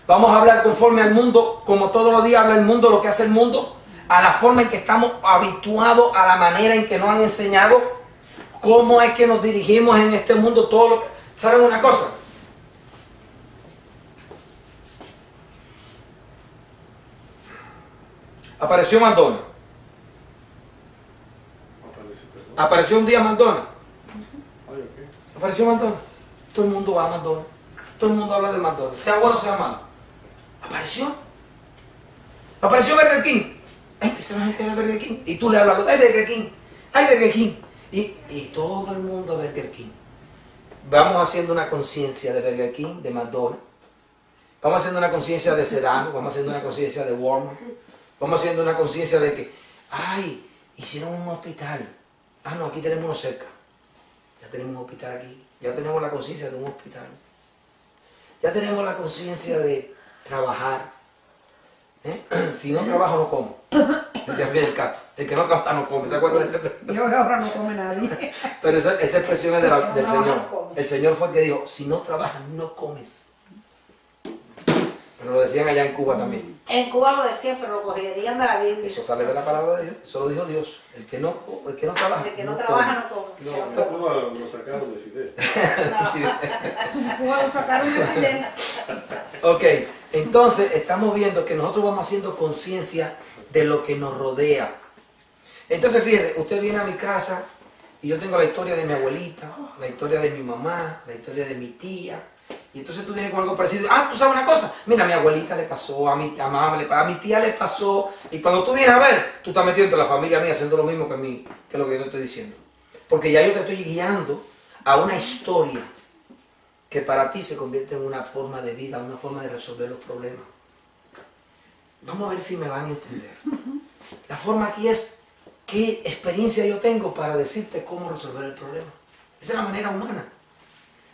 Vamos a hablar conforme al mundo, como todos los días habla el mundo, lo que hace el mundo, a la forma en que estamos habituados, a la manera en que nos han enseñado, cómo es que nos dirigimos en este mundo, todo lo que... ¿Saben una cosa? Apareció Madonna. Apareció un día Madonna. Apareció Madonna. Todo el mundo va a Madonna. Todo el mundo habla de Madonna. Sea bueno o sea malo. Apareció. Apareció Burger King. Empieza la gente a ver Burger King. Y tú le hablas, ¡ay, Burger King! ¡Ay, Burger King! Y todo el mundo a Burger King. Vamos haciendo una conciencia de Burger King, de McDonald's. Vamos haciendo una conciencia de Sedano. Vamos haciendo una conciencia de Walmart. Vamos haciendo una conciencia de que, ¡ay! Hicieron un hospital. Ah, no, aquí tenemos uno cerca. Ya tenemos un hospital aquí. Ya tenemos la conciencia de un hospital. Ya tenemos la conciencia de trabajar. Si no trabajo, no como. Decía Fidel Castro. El que no trabaja, no come. ¿Se acuerdan de ese expresión? Yo ahora no come nadie. Pero esa expresión es del Señor. El Señor fue el que dijo, si no trabajas, no comes. Pero lo decían allá en Cuba también. En Cuba lo decían, pero lo cogerían de la Biblia. Eso sale de la palabra de Dios. Eso lo dijo Dios. El que no trabaja, El que no trabaja no come. No, en Cuba lo sacaron de Fidel. En Cuba lo sacaron de Fidel. Ok, entonces estamos viendo que nosotros vamos haciendo conciencia de lo que nos rodea. Entonces fíjate, usted viene a mi casa y yo tengo la historia de mi abuelita, la historia de mi mamá, la historia de mi tía. Y entonces tú vienes con algo parecido. Ah, ¿tú sabes una cosa? Mira, a mi abuelita le pasó, a mi tía le pasó. Y cuando tú vienes a ver, tú estás metido entre la familia mía haciendo lo mismo que lo que yo te estoy diciendo. Porque ya yo te estoy guiando a una historia que para ti se convierte en una forma de vida, una forma de resolver los problemas. Vamos a ver si me van a entender. La forma aquí es qué experiencia yo tengo para decirte cómo resolver el problema. Esa es la manera humana.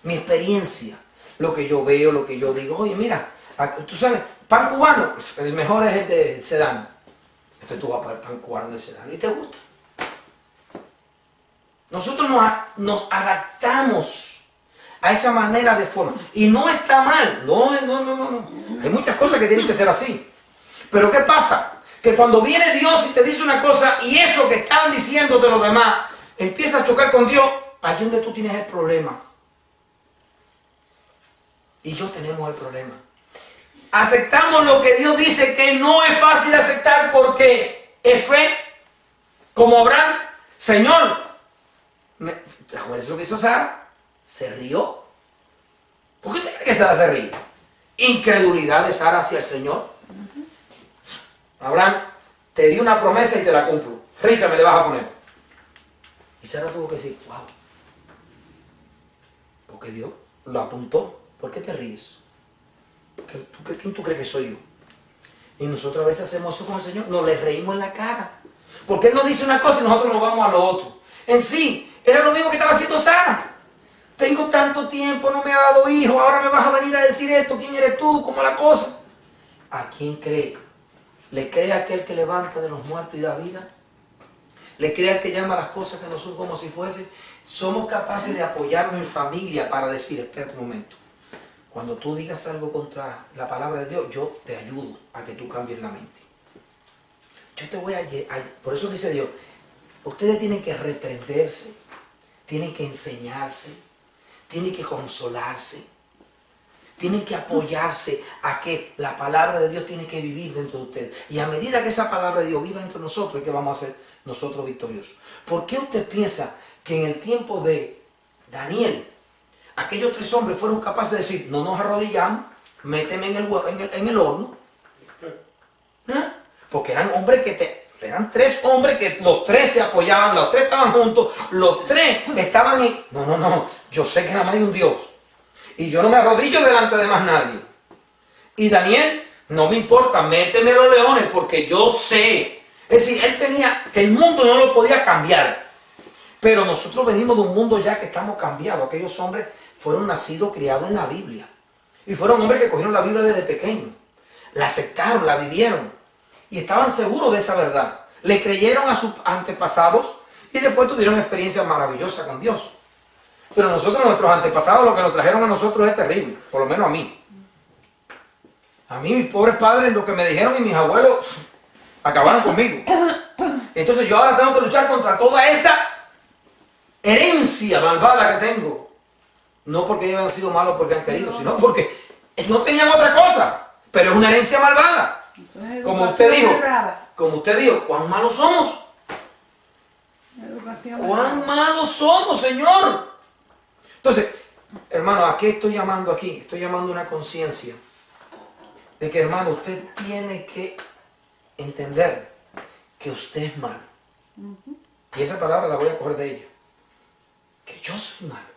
Mi experiencia, lo que yo veo, lo que yo digo. Oye, mira, tú sabes, pan cubano, el mejor es el de Sedano. Entonces tú vas para el pan cubano de Sedano y te gusta. Nosotros nos adaptamos a esa manera de forma. Y no está mal. No. Hay muchas cosas que tienen que ser así. Pero ¿qué pasa? Que cuando viene Dios y te dice una cosa y eso que están diciéndote los demás empieza a chocar con Dios, allí donde tú tienes el problema. Y yo tenemos el problema. Aceptamos lo que Dios dice que no es fácil de aceptar porque es fe. Como Abraham, Señor, ¿te acuerdas lo que hizo Sara? Se rió. ¿Por qué te crees que Sara se ríe? Incredulidad de Sara hacia el Señor. Abraham, te di una promesa y te la cumplo. Risa me le vas a poner. Y Sara tuvo que decir, wow. Porque Dios lo apuntó. ¿Por qué te ríes? ¿Quién tú crees que soy yo? Y nosotros a veces hacemos eso con el Señor. Nos le reímos en la cara. Porque Él nos dice una cosa y nosotros nos vamos a lo otro. En sí, era lo mismo que estaba haciendo Sara. Tengo tanto tiempo, no me ha dado hijo, ahora me vas a venir a decir esto. ¿Quién eres tú? ¿Cómo la cosa? ¿A quién cree? ¿Le cree a aquel que levanta de los muertos y da vida? ¿Le cree al que llama las cosas que no son como si fuesen? Somos capaces de apoyarnos en familia para decir, espérate un momento. Cuando tú digas algo contra la palabra de Dios, yo te ayudo a que tú cambies la mente. Yo te voy a... Por eso dice Dios, ustedes tienen que reprenderse, tienen que enseñarse, tienen que consolarse, tienen que apoyarse a que la palabra de Dios tiene que vivir dentro de ustedes. Y a medida que esa palabra de Dios viva entre nosotros, es que vamos a ser nosotros victoriosos. ¿Por qué usted piensa que en el tiempo de Daniel, aquellos 3 hombres fueron capaces de decir, no nos arrodillamos, méteme en el horno? ¿Eh? Porque eran hombres eran 3 hombres que los 3 se apoyaban, los 3 estaban juntos, los 3 estaban en... No, yo sé que nada más hay un Dios. Y yo no me arrodillo delante de más nadie. Y Daniel, no me importa, méteme los leones porque yo sé. Es decir, él tenía que el mundo no lo podía cambiar. Pero nosotros venimos de un mundo ya que estamos cambiados. Aquellos hombres fueron nacidos, criados en la Biblia. Y fueron hombres que cogieron la Biblia desde pequeños. La aceptaron, la vivieron. Y estaban seguros de esa verdad. Le creyeron a sus antepasados y después tuvieron experiencias maravillosas con Dios. Pero nosotros, nuestros antepasados, lo que nos trajeron a nosotros es terrible. Por lo menos a mí. A mí mis pobres padres lo que me dijeron y mis abuelos acabaron conmigo. Entonces yo ahora tengo que luchar contra toda esa herencia malvada que tengo. No porque ellos han sido malos porque han querido, sino porque no tenían otra cosa. Pero es una herencia malvada. Como usted dijo, cuán malos somos. Cuán malos somos, Señor. Entonces, hermano, ¿a qué estoy llamando aquí? Estoy llamando a una conciencia de que, hermano, usted tiene que entender que usted es malo. Y esa palabra la voy a coger de ella. Que yo soy malo.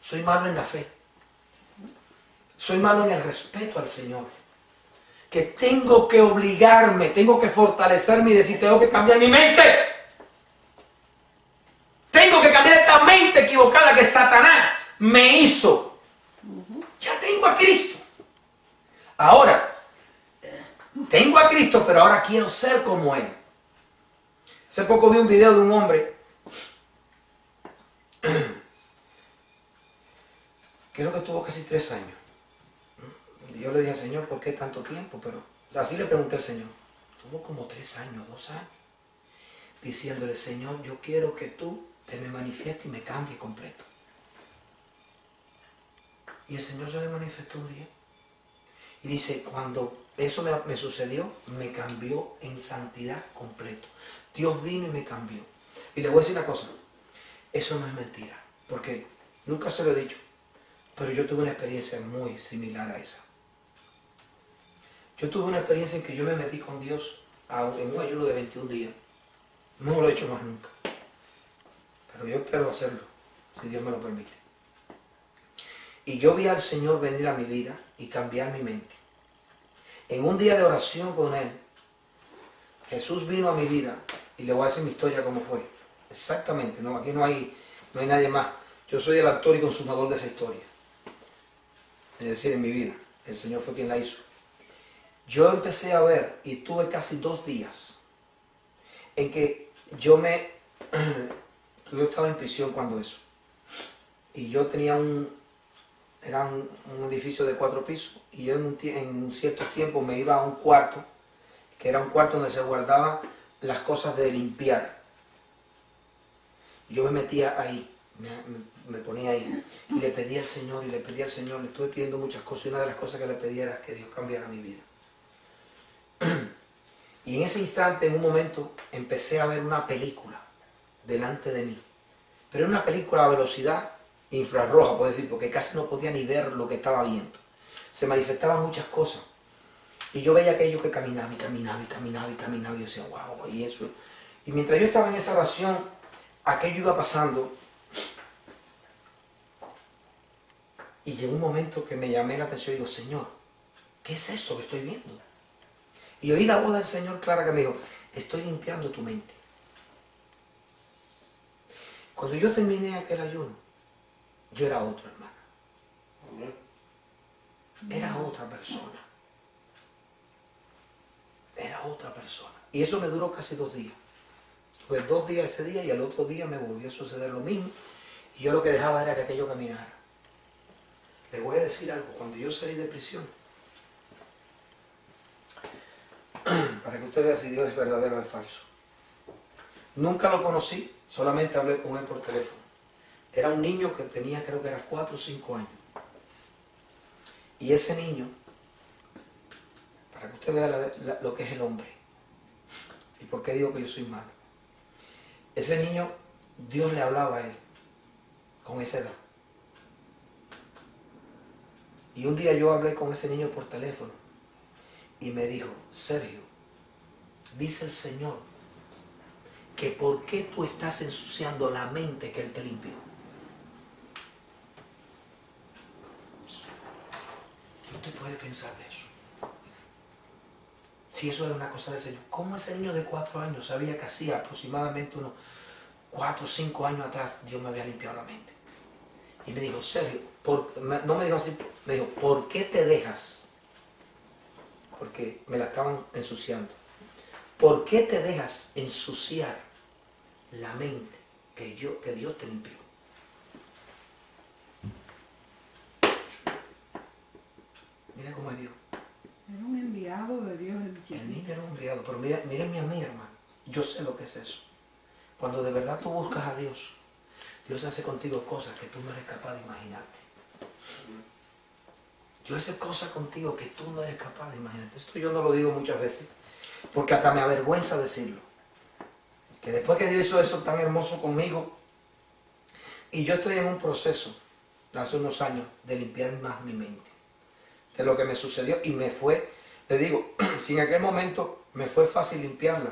Soy malo en la fe. Soy malo en el respeto al Señor. Que tengo que obligarme, tengo que fortalecerme y decir, tengo que cambiar mi mente. Tengo que cambiar esta mente equivocada que Satanás me hizo. Ya tengo a Cristo. Ahora, tengo a Cristo, pero ahora quiero ser como Él. Hace poco vi un video de un hombre, creo que tuvo casi 3 años. Y yo le dije al Señor, ¿por qué tanto tiempo? Pero así le pregunté al Señor. Tuvo como 3 años, 2 años. Diciéndole, Señor, yo quiero que tú te me manifiestes y me cambie completo. Y el Señor se le manifestó un día. Y dice, cuando eso me sucedió, me cambió en santidad completo. Dios vino y me cambió. Y le voy a decir una cosa, eso no es mentira, porque nunca se lo he dicho, pero yo tuve una experiencia muy similar a esa. Yo tuve una experiencia en que yo me metí con Dios en un ayuno de 21 días. No lo he hecho más nunca, pero yo espero hacerlo, si Dios me lo permite. Y yo vi al Señor venir a mi vida y cambiar mi mente. En un día de oración con Él, Jesús vino a mi vida, y le voy a decir mi historia cómo fue. Exactamente, no, aquí no hay nadie más. Yo soy el actor y consumador de esa historia. Es decir, en mi vida. El Señor fue quien la hizo. Yo empecé a ver, y tuve casi 2 días, en que yo estaba en prisión cuando eso. Y yo tenía era un edificio de 4 pisos, y yo en ciertos tiempos me iba a un cuarto, que era un cuarto donde se guardaban las cosas de limpiar. Yo me metía ahí, me ponía ahí, y le pedía al Señor, le estuve pidiendo muchas cosas, y una de las cosas que le pedía era que Dios cambiara mi vida. Y en ese instante, en un momento, empecé a ver una película delante de mí. Pero era una película a velocidad infrarroja, puedo decir, porque casi no podía ni ver lo que estaba viendo. Se manifestaban muchas cosas. Y yo veía aquello que caminaba y caminaba y caminaba y caminaba, y yo decía, wow, y eso. Y mientras yo estaba en esa oración, aquello iba pasando. Y llegó un momento que me llamé la atención y digo, Señor, ¿qué es esto que estoy viendo? Y oí la voz del Señor clara que me dijo, estoy limpiando tu mente. Cuando yo terminé aquel ayuno, yo era otro, hermano. Era otra persona. Era otra persona. Y eso me duró casi 2 días. Pues 2 días ese día, y al otro día me volvió a suceder lo mismo. Y yo lo que dejaba era que aquello caminara. Les voy a decir algo. Cuando yo salí de prisión, para que usted vea si Dios es verdadero o es falso. Nunca lo conocí, solamente hablé con él por teléfono. Era un niño que tenía, creo que era 4 o 5 años. Y ese niño, para que usted vea lo que es el hombre, y por qué digo que yo soy malo. Ese niño, Dios le hablaba a él, con esa edad. Y un día yo hablé con ese niño por teléfono, y me dijo, Sergio, dice el Señor, que por qué tú estás ensuciando la mente que Él te limpió. Usted puede pensar de eso. Si eso era una cosa del Señor, ¿cómo ese niño de 4 años sabía que hacía aproximadamente unos 4 o 5 años atrás Dios me había limpiado la mente? Y me dijo, Sergio, no me dijo así, me dijo, ¿por qué te dejas? Porque me la estaban ensuciando. ¿Por qué te dejas ensuciar la mente que Dios te limpió? Mira cómo es Dios. chiquito. niño era un criado, pero mírenme a mí, hermano. Yo sé lo que es eso. Cuando de verdad tú buscas a Dios, Dios hace contigo cosas que tú no eres capaz de imaginarte. Dios hace cosas contigo que tú no eres capaz de imaginarte. Esto yo no lo digo muchas veces, porque hasta me avergüenza decirlo. Que después que Dios hizo eso tan hermoso conmigo, y yo estoy en un proceso, hace unos años, de limpiar más mi mente. De lo que me sucedió, y me fue, le digo, si en aquel momento me fue fácil limpiarla,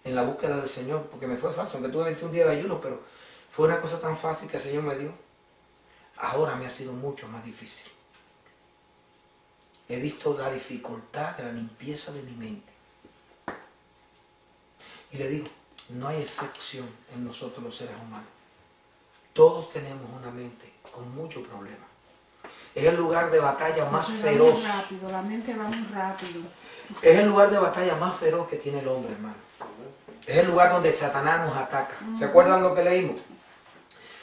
en la búsqueda del Señor, porque me fue fácil, aunque tuve 21 días de ayuno, pero fue una cosa tan fácil que el Señor me dio. Ahora me ha sido mucho más difícil. He visto la dificultad de la limpieza de mi mente. Y le digo, no hay excepción en nosotros los seres humanos. Todos tenemos una mente con muchos problemas. Es el lugar de batalla más feroz. La mente va muy rápido. Es el lugar de batalla más feroz que tiene el hombre, hermano. Es el lugar donde Satanás nos ataca. ¿Se acuerdan lo que leímos?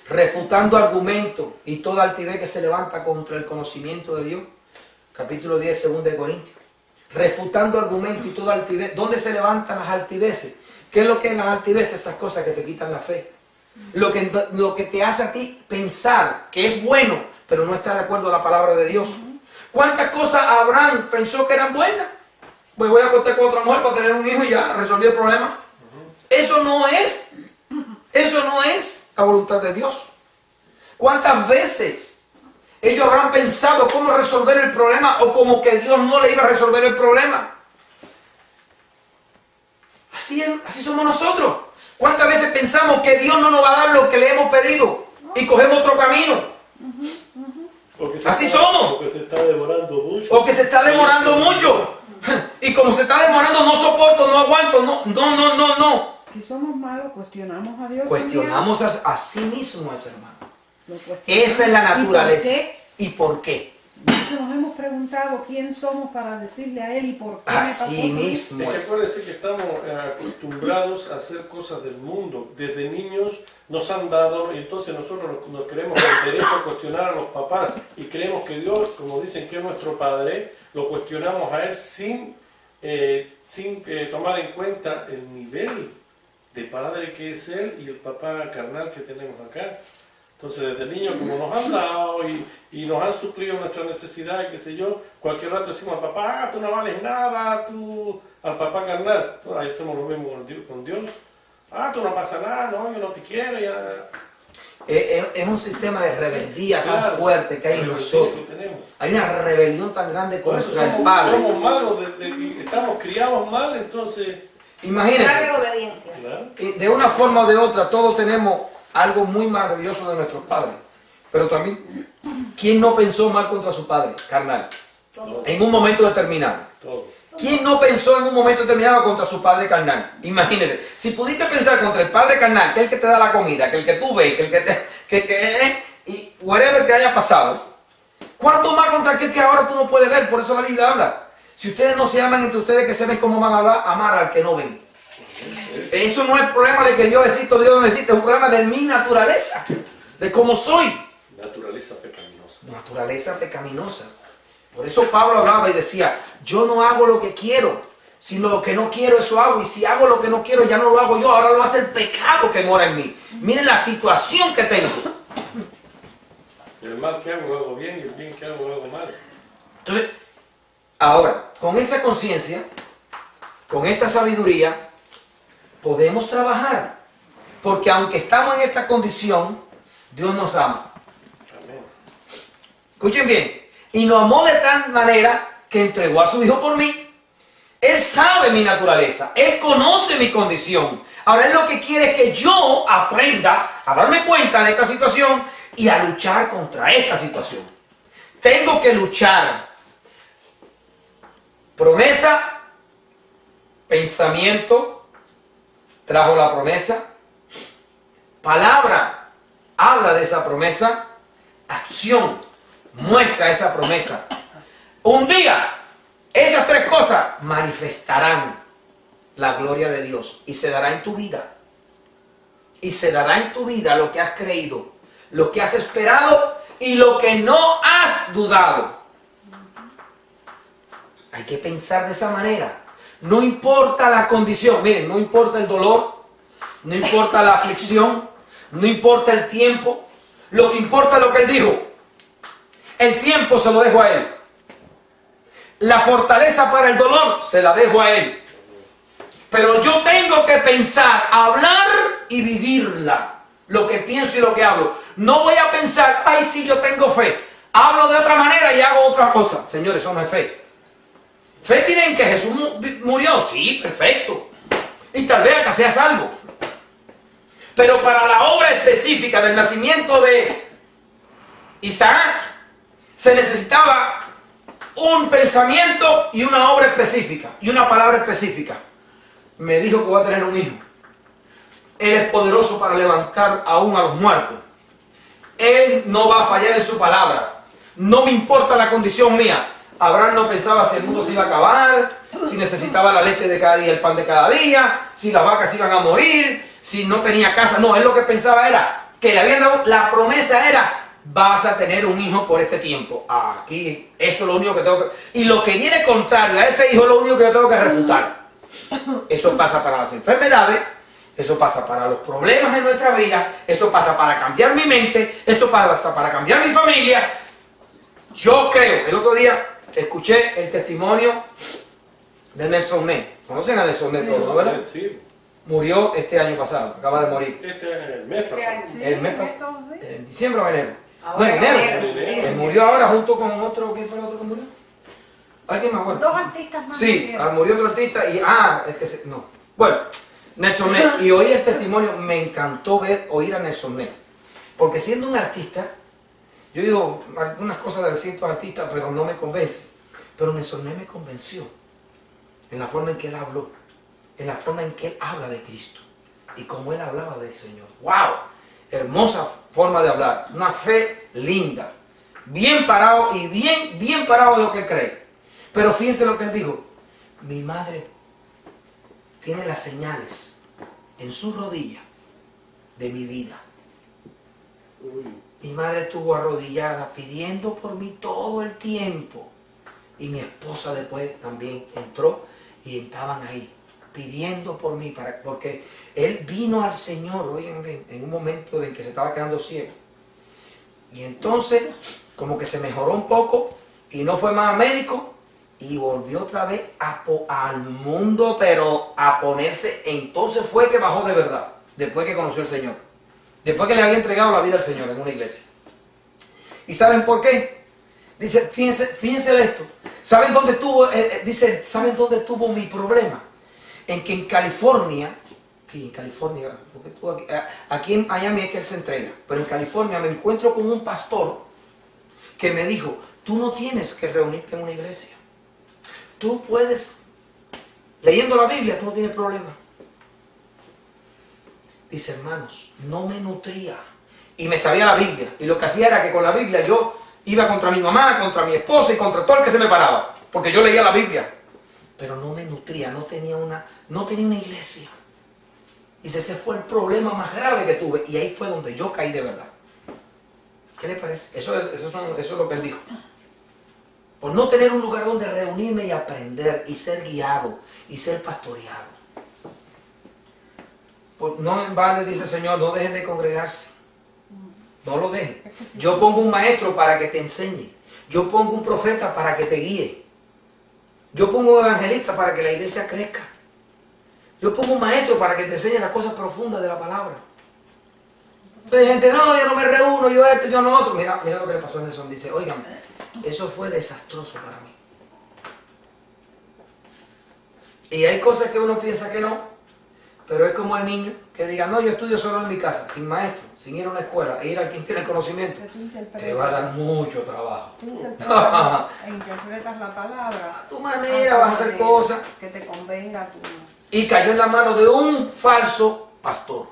Refutando argumentos y toda altivez que se levanta contra el conocimiento de Dios. Capítulo 10, 2 de Corintios. Refutando argumentos y toda altivez. ¿Dónde se levantan las altiveces? ¿Qué es lo que es las altiveces? Esas cosas que te quitan la fe. Lo que te hace a ti pensar que es bueno, pero no está de acuerdo a la palabra de Dios. ¿Cuántas cosas Abraham pensó que eran buenas? Pues voy a acostar con otra mujer para tener un hijo y ya resolví el problema. Eso no es la voluntad de Dios. ¿Cuántas veces ellos habrán pensado cómo resolver el problema o como que Dios no le iba a resolver el problema? Así somos nosotros. ¿Cuántas veces pensamos que Dios no nos va a dar lo que le hemos pedido y cogemos otro camino? Así somos. Porque se está demorando mucho. O que se está demorando mucho. Y como se está demorando, no soporto, no aguanto, no. Que somos malos, cuestionamos a Dios. Cuestionamos a sí mismos, hermano. Lo cuestionamos. Esa es la naturaleza. ¿Y por qué? Muchos nos hemos preguntado quién somos para decirle a Él y por qué. Así mismo. Es que puede ser que estamos acostumbrados a hacer cosas del mundo. Desde niños nos han dado, y entonces nosotros nos creemos con el derecho a cuestionar a los papás y creemos que Dios, como dicen que es nuestro Padre, lo cuestionamos a Él sin tomar en cuenta el nivel de padre que es Él y el papá carnal que tenemos acá. Entonces, desde niños, como nos han dado y nos han suplido nuestra necesidad y qué sé yo, cualquier rato decimos al papá, tú no vales nada, tú, al papá carnal, ahí hacemos lo mismo con Dios. Tú no pasa nada, no, yo no te quiero, ya. Es un sistema de rebeldía tan fuerte que hay en nosotros. Hay una rebelión tan grande contra el Padre. Somos malos, estamos criados mal, entonces. Imagínense. Obediencia. Claro. De una forma o de otra, todos tenemos algo muy maravilloso de nuestros padres. Pero también, ¿quién no pensó mal contra su padre carnal? En un momento determinado. Todo. ¿Quién no pensó en un momento determinado contra su padre carnal? Imagínense, si pudiste pensar contra el padre carnal, que es el que te da la comida, que el que tú ves, y whatever que haya pasado, ¿cuánto más contra aquel que ahora tú no puedes ver? Por eso la Biblia habla. Si ustedes no se aman entre ustedes, que se ven cómo van a amar al que no ven. Eso no es problema de que Dios existe o Dios no existe, es un problema de mi naturaleza, de cómo soy. Naturaleza pecaminosa. Naturaleza pecaminosa. Por eso Pablo hablaba y decía, yo no hago lo que quiero, sino lo que no quiero eso hago. Y si hago lo que no quiero, ya no lo hago yo, ahora lo hace el pecado que mora en mí. Miren la situación que tengo. El mal que hago lo hago bien y el bien que hago lo hago mal. Entonces, ahora, con esa conciencia, con esta sabiduría, podemos trabajar. Porque aunque estamos en esta condición, Dios nos ama. Amén. Escuchen bien. Y nos amó de tal manera que entregó a su Hijo por mí. Él sabe mi naturaleza. Él conoce mi condición. Ahora Él lo que quiere es que yo aprenda a darme cuenta de esta situación y a luchar contra esta situación. Tengo que luchar. Promesa, pensamiento, trajo la promesa. Palabra, habla de esa promesa. Acción, muestra esa promesa. Un día, esas tres cosas manifestarán la gloria de Dios y se dará en tu vida. Y se dará en tu vida lo que has creído, lo que has esperado y lo que no has dudado. Hay que pensar de esa manera. No importa la condición, miren, no importa el dolor, no importa la aflicción, no importa el tiempo, lo que importa es lo que él dijo. El tiempo se lo dejo a él. La fortaleza para el dolor se la dejo a él. Pero yo tengo que pensar, hablar y vivirla. Lo que pienso y lo que hablo. No voy a pensar, ay, sí, yo tengo fe. Hablo de otra manera y hago otra cosa. Señores, eso no es fe. ¿Fe tiene en que Jesús murió? Sí, perfecto. Y tal vez acá sea salvo. Pero para la obra específica del nacimiento de Isaac, se necesitaba un pensamiento y una obra específica. Y una palabra específica. Me dijo que voy a tener un hijo. Él es poderoso para levantar aún a los muertos. Él no va a fallar en su palabra. No me importa la condición mía. Abraham no pensaba si el mundo se iba a acabar, si necesitaba la leche de cada día, el pan de cada día, si las vacas iban a morir, si no tenía casa. No, él lo que pensaba era que le habían dado, la promesa era, vas a tener un hijo por este tiempo. Aquí, eso es lo único que tengo que... Y lo que viene contrario a ese hijo es lo único que yo tengo que refutar. Eso pasa para las enfermedades, eso pasa para los problemas de nuestra vida, eso pasa para cambiar mi mente, eso pasa para cambiar mi familia. Yo creo, el otro día escuché el testimonio de Nelson Ned. ¿Conocen a Nelson Ned todos, no, verdad? Sí. Murió este año pasado, acaba de morir. El mes pasado. Sí, El mes pasado, en diciembre o enero. Ahora, No, en enero. enero. Él murió ahora junto con otro, ¿quién fue el otro que murió? ¿Alguien más? Bueno. Dos artistas más. Sí, murió otro artista y... no. Bueno, Nelson Ned. Y oí el testimonio, me encantó oír a Nelson Ned. Porque siendo un artista, yo digo algunas cosas de ciertos artistas, pero no me convence. Pero Nelson Ned me convenció en la forma en que él habló, en la forma en que él habla de Cristo y cómo él hablaba del Señor. ¡Wow! Hermosa forma de hablar, una fe linda, bien parado y bien parado de lo que él cree. Pero fíjense lo que él dijo. Mi madre tiene las señales en su rodilla de mi vida. Mi madre estuvo arrodillada pidiendo por mí todo el tiempo. Y mi esposa después también entró y estaban ahí pidiendo por mí, porque él vino al Señor, oigan, en un momento en que se estaba quedando ciego. Y entonces, como que se mejoró un poco y no fue más a médico y volvió otra vez al mundo, pero a ponerse. Entonces fue que bajó de verdad, después que conoció al Señor, después que le había entregado la vida al Señor en una iglesia. ¿Y saben por qué? Dice, fíjense de esto. ¿Saben dónde tuvo mi problema? En que en California, porque aquí en Miami es que él se entrega, pero en California me encuentro con un pastor que me dijo, tú no tienes que reunirte en una iglesia. Tú puedes, leyendo la Biblia, tú no tienes problema. Dice, hermanos, no me nutría. Y me sabía la Biblia. Y lo que hacía era que con la Biblia yo iba contra mi mamá, contra mi esposa y contra todo el que se me paraba. Porque yo leía la Biblia. Pero no me nutría, no tenía una iglesia. Dice, ese fue el problema más grave que tuve. Y ahí fue donde yo caí de verdad. ¿Qué le parece? Eso es lo que él dijo. Por no tener un lugar donde reunirme y aprender y ser guiado y ser pastoreado. No en balde, dice el Señor, no dejen de congregarse. No lo dejen. Yo pongo un maestro para que te enseñe. Yo pongo un profeta para que te guíe. Yo pongo un evangelista para que la iglesia crezca. Yo pongo un maestro para que te enseñe las cosas profundas de la palabra. Entonces hay gente, no, yo no me reúno, yo esto, yo no otro. Mira lo que le pasó a Nelson. Dice, oigan, eso fue desastroso para mí. Y hay cosas que uno piensa que no. Pero es como el niño que diga, no, yo estudio solo en mi casa, sin maestro, sin ir a una escuela, e ir a quien tiene el conocimiento. Te va a dar mucho trabajo. Tú interpretas la palabra. A tu manera vas a hacer cosas. Que te convenga a tu... Y cayó en la mano de un falso pastor.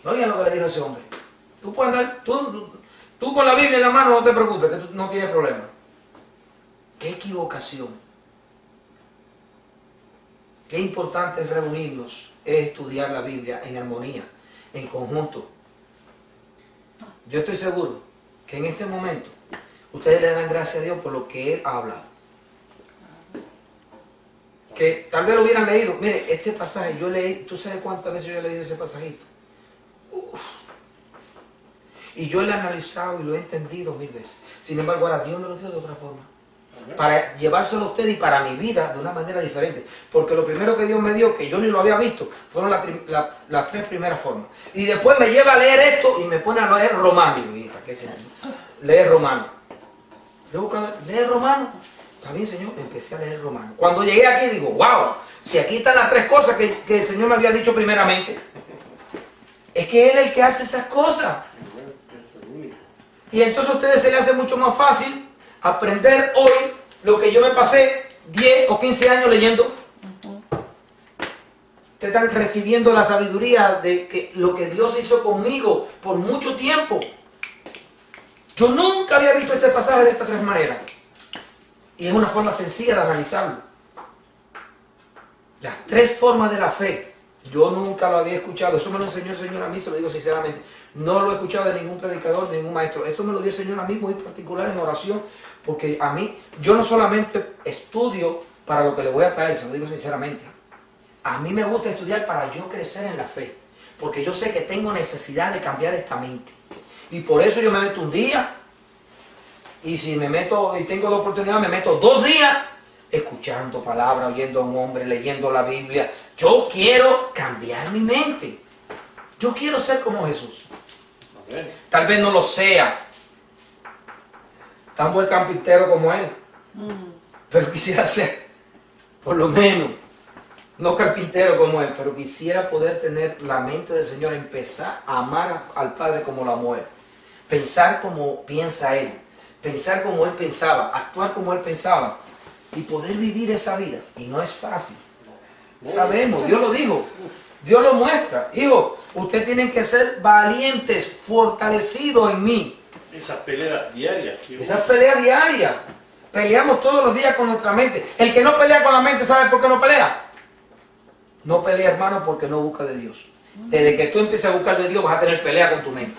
No oigan lo que le dijo ese hombre. Tú puedes andar, tú con la Biblia en la mano no te preocupes, que tú no tienes problema. Qué equivocación. Qué importante es reunirnos, es estudiar la Biblia en armonía, en conjunto. Yo estoy seguro que en este momento ustedes le dan gracias a Dios por lo que Él ha hablado. que tal vez lo hubieran leído. Mire, este pasaje yo leí, ¿tú sabes cuántas veces yo he leído ese pasajito? Uf. Y yo lo he analizado y lo he entendido 1000 veces. Sin embargo, ahora Dios me lo dio de otra forma. Para llevárselo a usted y para mi vida de una manera diferente. Porque lo primero que Dios me dio, que yo ni lo había visto, fueron las 3 primeras formas. Y después me lleva a leer esto y me pone a leer Romano. Y ¿para qué se leer Romano? Leer Romano. Está bien, Señor, empecé a leer Romano. Cuando llegué aquí digo, wow, si aquí están las 3 cosas que el Señor me había dicho primeramente. Es que Él es el que hace esas cosas. Y entonces a ustedes se les hace mucho más fácil aprender hoy lo que yo me pasé 10 o 15 años leyendo. Ustedes están recibiendo la sabiduría de que lo que Dios hizo conmigo por mucho tiempo. Yo nunca había visto este pasaje de estas 3 maneras. Y es una forma sencilla de analizarlo. Las 3 formas de la fe. Yo nunca lo había escuchado. Eso me lo enseñó el Señor a mí, se lo digo sinceramente. No lo he escuchado de ningún predicador, de ningún maestro. Esto me lo dio el Señor a mí muy particular en oración. Porque a mí, yo no solamente estudio para lo que le voy a traer, se lo digo sinceramente. A mí me gusta estudiar para yo crecer en la fe. Porque yo sé que tengo necesidad de cambiar esta mente. Y por eso yo me meto un día. Y si me meto y tengo la oportunidad, me meto 2 días escuchando palabras, oyendo a un hombre, leyendo la Biblia. Yo quiero cambiar mi mente. Yo quiero ser como Jesús. Okay. Tal vez no lo sea tan buen carpintero como él. Pero quisiera ser, por lo menos, no carpintero como él, pero quisiera poder tener la mente del Señor, empezar a amar al Padre como lo amó él. Pensar como piensa él. Pensar como él pensaba, actuar como él pensaba y poder vivir esa vida. Y no es fácil. Sabemos, Dios lo dijo, Dios lo muestra. Hijo, ustedes tienen que ser valientes, fortalecidos en mí. Esas peleas diarias. Esas peleas diarias. Peleamos todos los días con nuestra mente. El que no pelea con la mente, ¿sabe por qué no pelea? No pelea, hermano, porque no busca de Dios. Desde que tú empieces a buscar de Dios, vas a tener pelea con tu mente.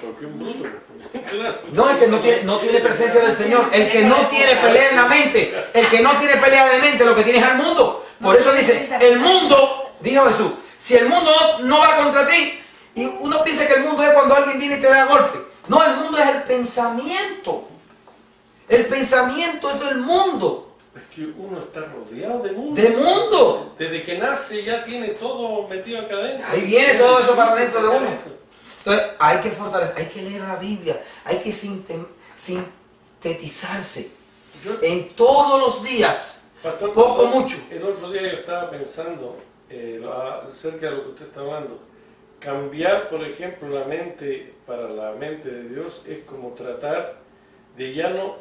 No, el que no tiene presencia del Señor. El que no tiene pelea en la mente. El que no tiene pelea de mente, lo que tiene es al mundo. Por eso dice, el mundo, dijo Jesús, si el mundo no va contra ti, y uno piensa que el mundo es cuando alguien viene y te da golpe. No, el mundo es el pensamiento. El pensamiento es el mundo. Es que uno está rodeado de mundo. De mundo. Desde que nace ya tiene todo metido acá adentro. Ahí viene todo eso para dentro de uno. Entonces hay que fortalecer, hay que leer la Biblia, hay que sintetizarse en todos los días, Pastor, poco mucho. El otro día yo estaba pensando acerca de lo que usted está hablando. Cambiar, por ejemplo, la mente para la mente de Dios es como tratar de ya no,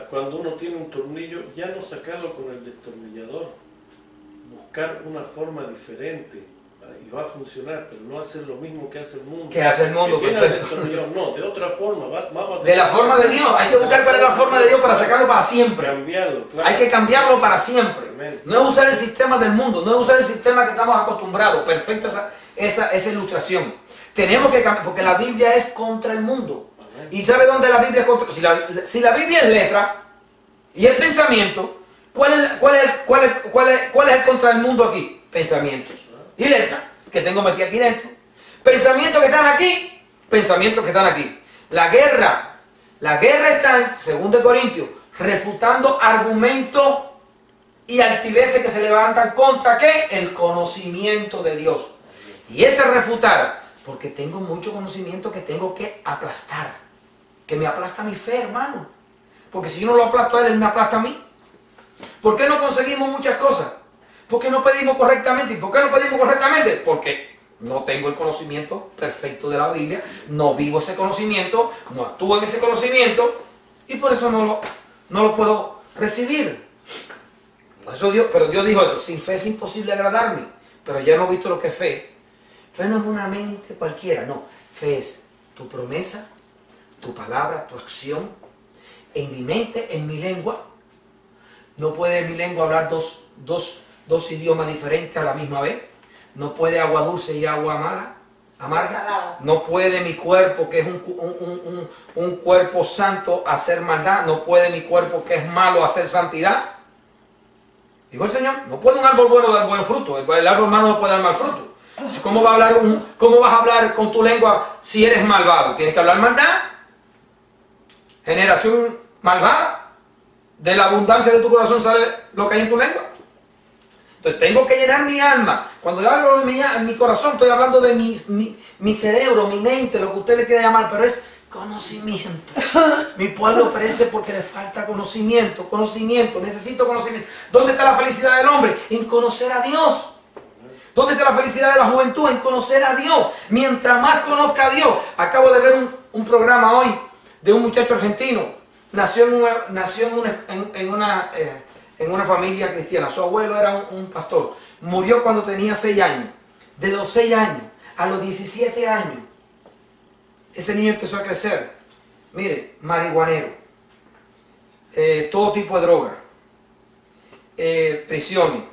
cuando uno tiene un tornillo, ya no sacarlo con el destornillador, buscar una forma diferente. Y va a funcionar, pero no hacer lo mismo que hace el mundo. Que hace el mundo, perfecto. No, de otra forma. De la forma de Dios. Hay que buscar cuál es la forma de Dios para sacarlo para siempre. Cambiarlo, claro. Hay que cambiarlo para siempre. Amén. No es usar el sistema del mundo, no es usar el sistema que estamos acostumbrados. Perfecto esa ilustración. Tenemos que cambiar, porque la Biblia es contra el mundo. Amén. ¿Y sabe dónde la Biblia es contra? Si la Biblia es letra y es pensamiento, ¿cuál es el contra el mundo aquí? Pensamientos. Y letras que tengo metidas aquí dentro. Pensamientos que están aquí, pensamientos que están aquí. La guerra está en 2 Corintios, refutando argumentos y altiveces que se levantan contra ¿qué? El conocimiento de Dios. Y ese refutar, porque tengo mucho conocimiento que tengo que aplastar. Que me aplasta mi fe, hermano. Porque si yo no lo aplasto a él me aplasta a mí. ¿Por qué no conseguimos muchas cosas? ¿Por qué no pedimos correctamente? ¿Y por qué no pedimos correctamente? Porque no tengo el conocimiento perfecto de la Biblia, no vivo ese conocimiento, no actúo en ese conocimiento y por eso no lo puedo recibir. Por eso pero Dios dijo esto, sin fe es imposible agradarme, pero ya hemos visto lo que es fe. Fe no es una mente cualquiera, no. Fe es tu promesa, tu palabra, tu acción, en mi mente, en mi lengua. No puede mi lengua hablar dos idiomas diferentes a la misma vez. No puede agua dulce y agua amarga. No puede mi cuerpo, que es un cuerpo santo, hacer maldad. No puede mi cuerpo, que es malo, hacer santidad. Dijo el Señor, no puede un árbol bueno dar buen fruto, el árbol malo no puede dar mal fruto. ¿Cómo vas a hablar con tu lengua si eres malvado? Tienes que hablar maldad. Generación malvada. De la abundancia de tu corazón sale lo que hay en tu lengua. Entonces tengo que llenar mi alma. Cuando yo hablo de mi corazón, estoy hablando de mi cerebro, mi mente, lo que usted le quiera llamar, pero es conocimiento. Mi pueblo perece porque le falta conocimiento, necesito conocimiento. ¿Dónde está la felicidad del hombre? En conocer a Dios. ¿Dónde está la felicidad de la juventud? En conocer a Dios. Mientras más conozca a Dios. Acabo de ver un programa hoy de un muchacho argentino. Nació en una familia cristiana. Su abuelo era un pastor. Murió cuando tenía 6 años. De los 6 años a los 17 años, ese niño empezó a crecer. Mire, marihuanero, todo tipo de droga, prisiones,